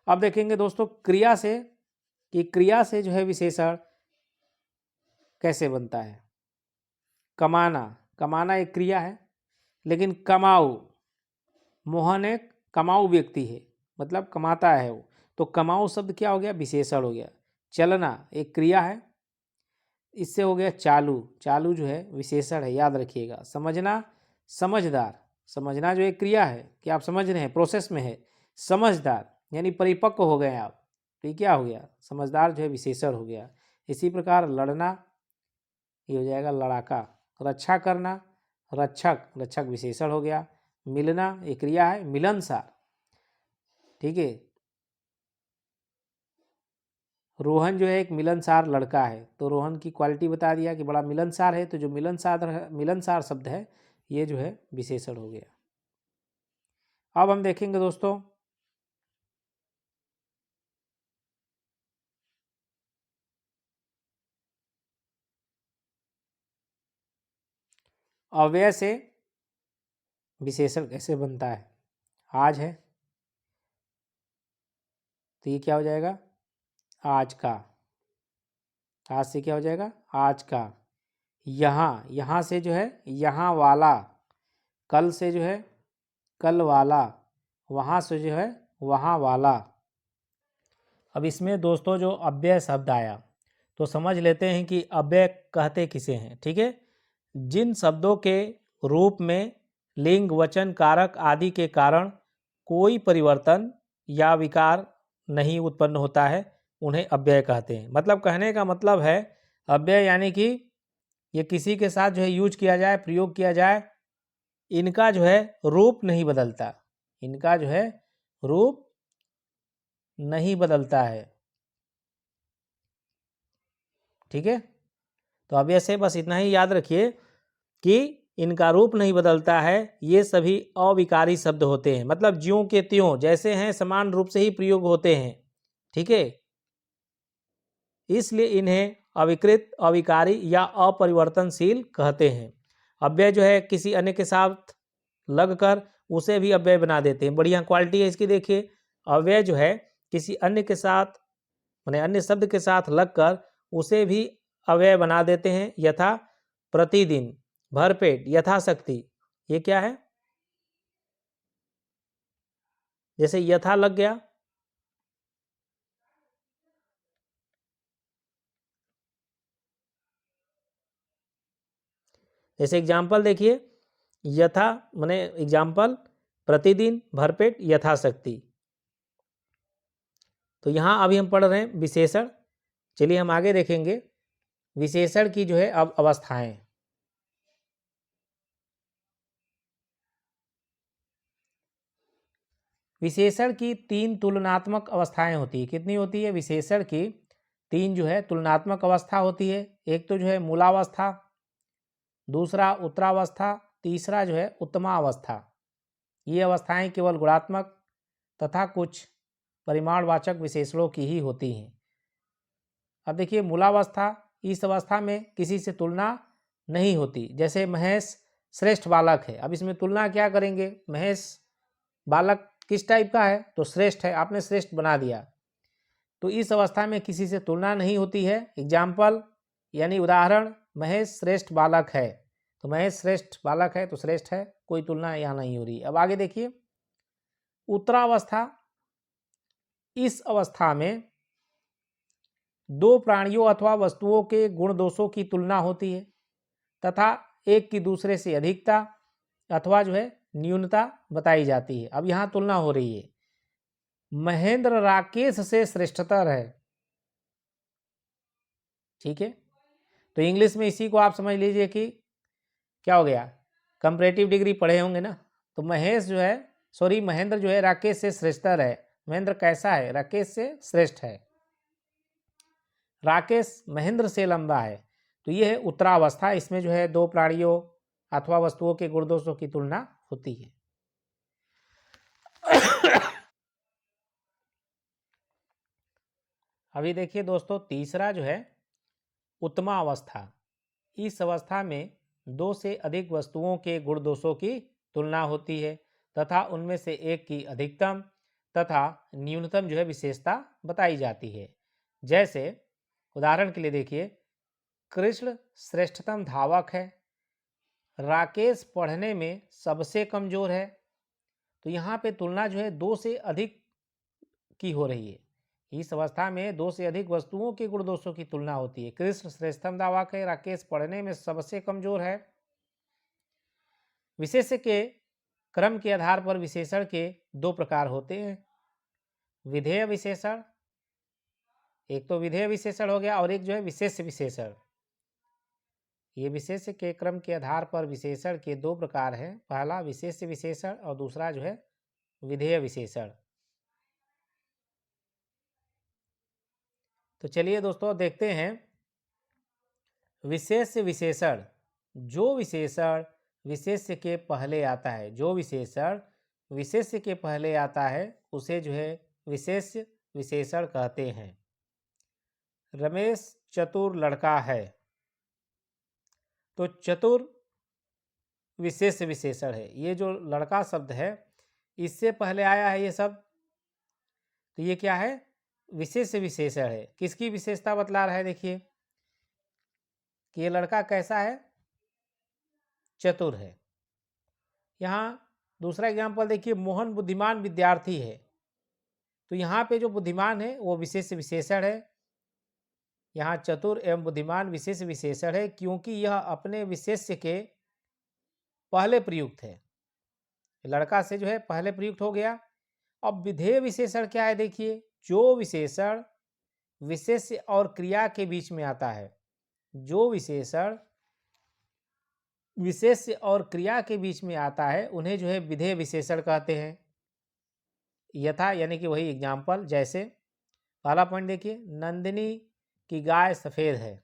अब देखेंगे दोस्तों क्रिया से, कि क्रिया से जो है विशेषण कैसे बनता है। कमाना, कमाना एक क्रिया है, लेकिन कमाऊ, मोहन एक कमाऊ व्यक्ति है, मतलब कमाता है वो, तो कमाऊ शब्द क्या हो गया? विशेषण हो गया। चलना एक क्रिया है, इससे हो गया चालू, चालू जो है विशेषण है, याद रखिएगा। समझना, समझदार, समझना जो एक क्रिया है कि आप समझ रहे हैं, प्रोसेस में है। समझदार यानी परिपक्व हो गए आप, तो ये क्या हो गया? समझदार जो है विशेषण हो गया। इसी प्रकार लड़ना, ये हो जाएगा लड़ाका। रक्षा करना, रक्षक, रक्षक विशेषण हो गया। मिलना एक क्रिया है, मिलनसार। ठीक है। रोहन जो है एक मिलनसार लड़का है, तो रोहन की क्वालिटी बता दिया कि बड़ा मिलनसार है, तो जो मिलनसार, मिलनसार शब्द है ये जो है विशेषण हो गया। अब हम देखेंगे दोस्तों अव्यय से विशेषण कैसे बनता है। आज है, तो ये क्या हो जाएगा? आज का। आज से क्या हो जाएगा? आज का। यहाँ, यहाँ से जो है यहाँ वाला। कल से जो है कल वाला। वहाँ से जो है वहाँ वाला। अब इसमें दोस्तों जो अव्यय शब्द आया, तो समझ लेते हैं कि अव्यय कहते किसे हैं। ठीक है। जिन शब्दों के रूप में लिंग, वचन, कारक आदि के कारण कोई परिवर्तन या विकार नहीं उत्पन्न होता है, उन्हें अव्यय कहते हैं। मतलब कहने का मतलब है अव्यय यानी कि ये किसी के साथ जो है यूज किया जाए, प्रयोग किया जाए, इनका जो है रूप नहीं बदलता, इनका जो है रूप नहीं बदलता है। ठीक है। तो अव्यय से बस इतना ही याद रखिए कि इनका रूप नहीं बदलता है। ये सभी अविकारी शब्द होते हैं, मतलब ज्यों के त्यों जैसे हैं समान रूप से ही प्रयोग होते हैं। ठीक है। इसलिए इन्हें अविकृत, अविकारी या अपरिवर्तनशील कहते हैं। अव्यय जो है किसी अन्य के साथ लगकर उसे भी अव्यय बना देते हैं। बढ़िया क्वालिटी है इसकी। देखिए अव्यय जो है किसी अन्य के साथ, माने अन्य शब्द के साथ लगकर उसे भी अव्यय बना देते हैं। यथा प्रतिदिन, भरपेट, यथाशक्ति, ये क्या है? जैसे यथा लग गया, जैसे एग्जाम्पल देखिए, यथा माने एग्जाम्पल प्रतिदिन, भरपेट, यथाशक्ति। तो यहाँ अभी हम पढ़ रहे हैं विशेषण। चलिए हम आगे देखेंगे विशेषण की जो है अब अवस्थाएं। विशेषण की 3 तुलनात्मक अवस्थाएं होती है। कितनी होती है? विशेषण की 3 जो है तुलनात्मक अवस्था होती है। एक तो जो है मूलावस्था, दूसरा उत्तरावस्था, तीसरा जो है उत्तमावस्था। ये अवस्थाएं केवल गुणात्मक तथा कुछ परिमाणवाचक विशेषणों की ही होती हैं। अब देखिए मूलावस्था, इस अवस्था में किसी से तुलना नहीं होती। जैसे महेश श्रेष्ठ बालक है, अब इसमें तुलना क्या करेंगे? महेश बालक किस टाइप का है? तो श्रेष्ठ है, आपने श्रेष्ठ बना दिया। तो इस अवस्था में किसी से तुलना नहीं होती है। एग्जाम्पल यानी उदाहरण, महेश श्रेष्ठ बालक है, तो महेश श्रेष्ठ बालक है तो श्रेष्ठ है, कोई तुलना यहाँ नहीं हो रही। अब आगे देखिए उत्तरावस्था, इस अवस्था में दो प्राणियों अथवा वस्तुओं के गुण दोषों की तुलना होती है तथा एक की दूसरे से अधिकता अथवा जो है न्यूनता बताई जाती है। अब यहाँ तुलना हो रही है, महेंद्र राकेश से श्रेष्ठतर है। ठीक है, तो इंग्लिश में इसी को आप समझ लीजिए कि क्या हो गया, कंपैरेटिव डिग्री पढ़े होंगे ना। तो महेश जो है महेंद्र जो है राकेश से श्रेष्ठतर है। महेंद्र कैसा है? राकेश से श्रेष्ठ है। राकेश महेंद्र से लंबा है। तो ये है उत्तरावस्था, इसमें जो है दो प्राणियों अथवा वस्तुओं के गुण दोषों की तुलना होती है। अभी देखिए दोस्तों तीसरा जो है उत्तमा अवस्था। इस अवस्था में दो से अधिक वस्तुओं के गुण दोषों की तुलना होती है तथा उनमें से एक की अधिकतम तथा न्यूनतम जो है विशेषता बताई जाती है। जैसे उदाहरण के लिए देखिए, कृष्ण श्रेष्ठतम धावक है, राकेश पढ़ने में सबसे कमजोर है। तो यहाँ पे तुलना जो है दो से अधिक की हो रही है। इस अवस्था में दो से अधिक वस्तुओं के गुण दोषों की तुलना होती है। कृष्ण श्रेष्ठतम धावक है, राकेश पढ़ने में सबसे कमजोर है। विशेष्य के क्रम के आधार पर विशेषण के दो प्रकार होते हैं, विधेय विशेषण, एक तो विधेय विशेषण हो गया और एक जो है विशेष्य विशेषण। ये विशेष्य के क्रम के आधार पर विशेषण के दो प्रकार हैं, पहला विशेष्य विशेषण और दूसरा जो है विधेय विशेषण। तो चलिए दोस्तों देखते हैं विशेष्य विशेषण। जो विशेषण विशेष्य के पहले आता है, जो विशेषण विशेष्य के पहले आता है उसे जो है विशेष्य विशेषण कहते हैं। रमेश चतुर लड़का है, तो चतुर विशेष्य विशेषण है। ये जो लड़का शब्द है इससे पहले आया है ये शब्द, तो ये क्या है? विशेष्य विशेषण है। किसकी विशेषता बतला रहा है? देखिए कि ये लड़का कैसा है? चतुर है। यहाँ दूसरा एग्जाम्पल देखिए, मोहन बुद्धिमान विद्यार्थी है, तो यहाँ पे जो बुद्धिमान है वो विशेष विशेषण है। यहाँ चतुर एवं बुद्धिमान विशेष विशेषण है क्योंकि यह अपने विशेष्य के पहले प्रयुक्त है। लड़का से जो है पहले प्रयुक्त हो गया। अब विधेय विशेषण क्या है? देखिए, जो विशेषण विशेष्य और क्रिया के बीच में आता है, जो विशेषण विशेष्य और क्रिया के बीच में आता है उन्हें जो है विधेय विशेषण कहते हैं। यथा यानी कि वही एग्जाम्पल, जैसे पहला पॉइंट देखिए, नंदिनी की गाय सफ़ेद है,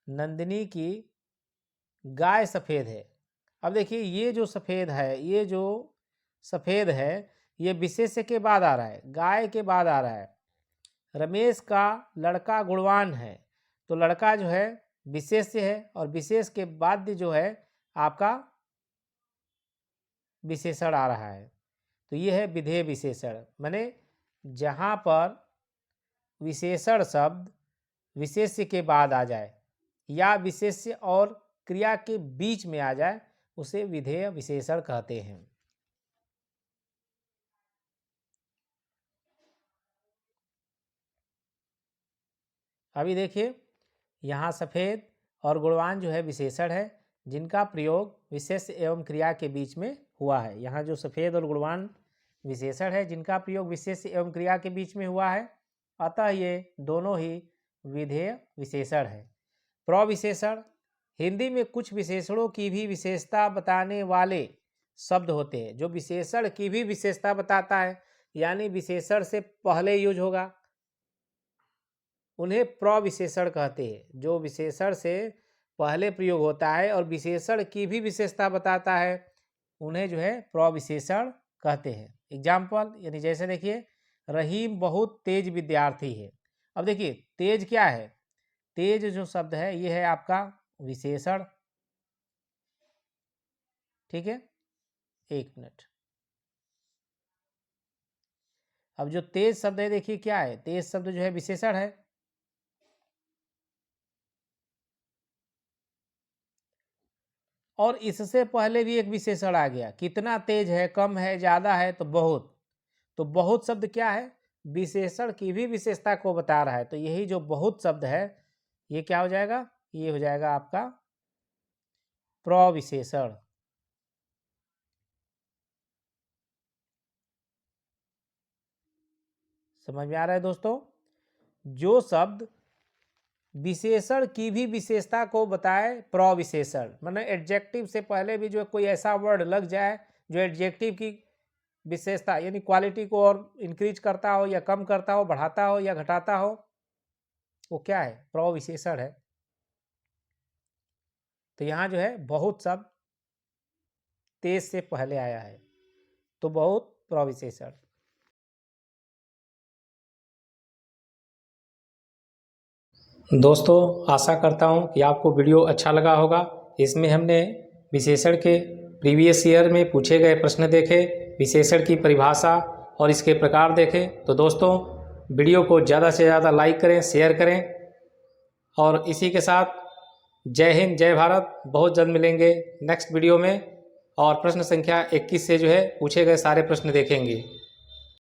नंदिनी की गाय सफ़ेद है। अब देखिए ये जो सफ़ेद है, ये जो सफ़ेद है ये विशेष्य के बाद आ रहा है, गाय के बाद आ रहा है। रमेश का लड़का गुणवान है, तो लड़का जो है विशेष्य है और विशेष के बाद जो है आपका विशेषण आ रहा है। तो ये है विधेय विशेषण, माने जहाँ पर विशेषण शब्द विशेष्य के बाद आ जाए या विशेष्य और क्रिया के बीच में आ जाए उसे विधेय विशेषण कहते हैं। अभी देखिए यहाँ सफ़ेद और गुणवान जो है विशेषण है, जिनका प्रयोग विशेष एवं क्रिया के बीच में हुआ है। यहाँ जो सफ़ेद और गुणवान विशेषण है जिनका प्रयोग विशेष एवं क्रिया के बीच में हुआ है, अतः ये दोनों ही विधेय विशेषण है। प्रविशेषण, हिंदी में कुछ विशेषणों की भी विशेषता बताने वाले शब्द होते हैं। जो विशेषण की भी विशेषता बताता है, यानी विशेषण से पहले यूज होगा, उन्हें प्रविशेषण कहते हैं। जो विशेषण से पहले प्रयोग होता है और विशेषण की भी विशेषता बताता है, उन्हें जो है प्रविशेषण कहते हैं। एग्जाम्पल, यानी जैसे देखिए, रहीम बहुत तेज विद्यार्थी है। अब देखिए तेज क्या है, तेज जो शब्द है ये है आपका विशेषण, ठीक है। एक मिनट, अब जो तेज शब्द है देखिए क्या है, तेज शब्द जो है विशेषण है। और इससे पहले भी एक विशेषण आ गया, कितना तेज है, कम है, ज्यादा है, तो बहुत। तो बहुत शब्द क्या है, विशेषण की भी विशेषता को बता रहा है। तो यही जो बहुत शब्द है ये क्या हो जाएगा, ये हो जाएगा आपका प्रविशेषण। समझ में आ रहा है दोस्तों। जो शब्द विशेषण की भी विशेषता को बताए प्रविशेषण, मतलब एडजेक्टिव से पहले भी जो कोई ऐसा वर्ड लग जाए जो एडजेक्टिव की विशेषता यानी क्वालिटी को और इंक्रीज करता हो या कम करता हो, बढ़ाता हो या घटाता हो, वो क्या है, प्रविशेषण है। तो यहाँ जो है बहुत शब्द तेज से पहले आया है, तो बहुत प्रविशेषण। दोस्तों आशा करता हूँ कि आपको वीडियो अच्छा लगा होगा। इसमें हमने विशेषण के प्रीवियस ईयर में पूछे गए प्रश्न देखे, विशेषण की परिभाषा और इसके प्रकार देखे। तो दोस्तों वीडियो को ज़्यादा से ज़्यादा लाइक करें, शेयर करें, और इसी के साथ जय हिंद, जय भारत। बहुत जल्द मिलेंगे नेक्स्ट वीडियो में, और प्रश्न संख्या 21 से जो है पूछे गए सारे प्रश्न देखेंगे।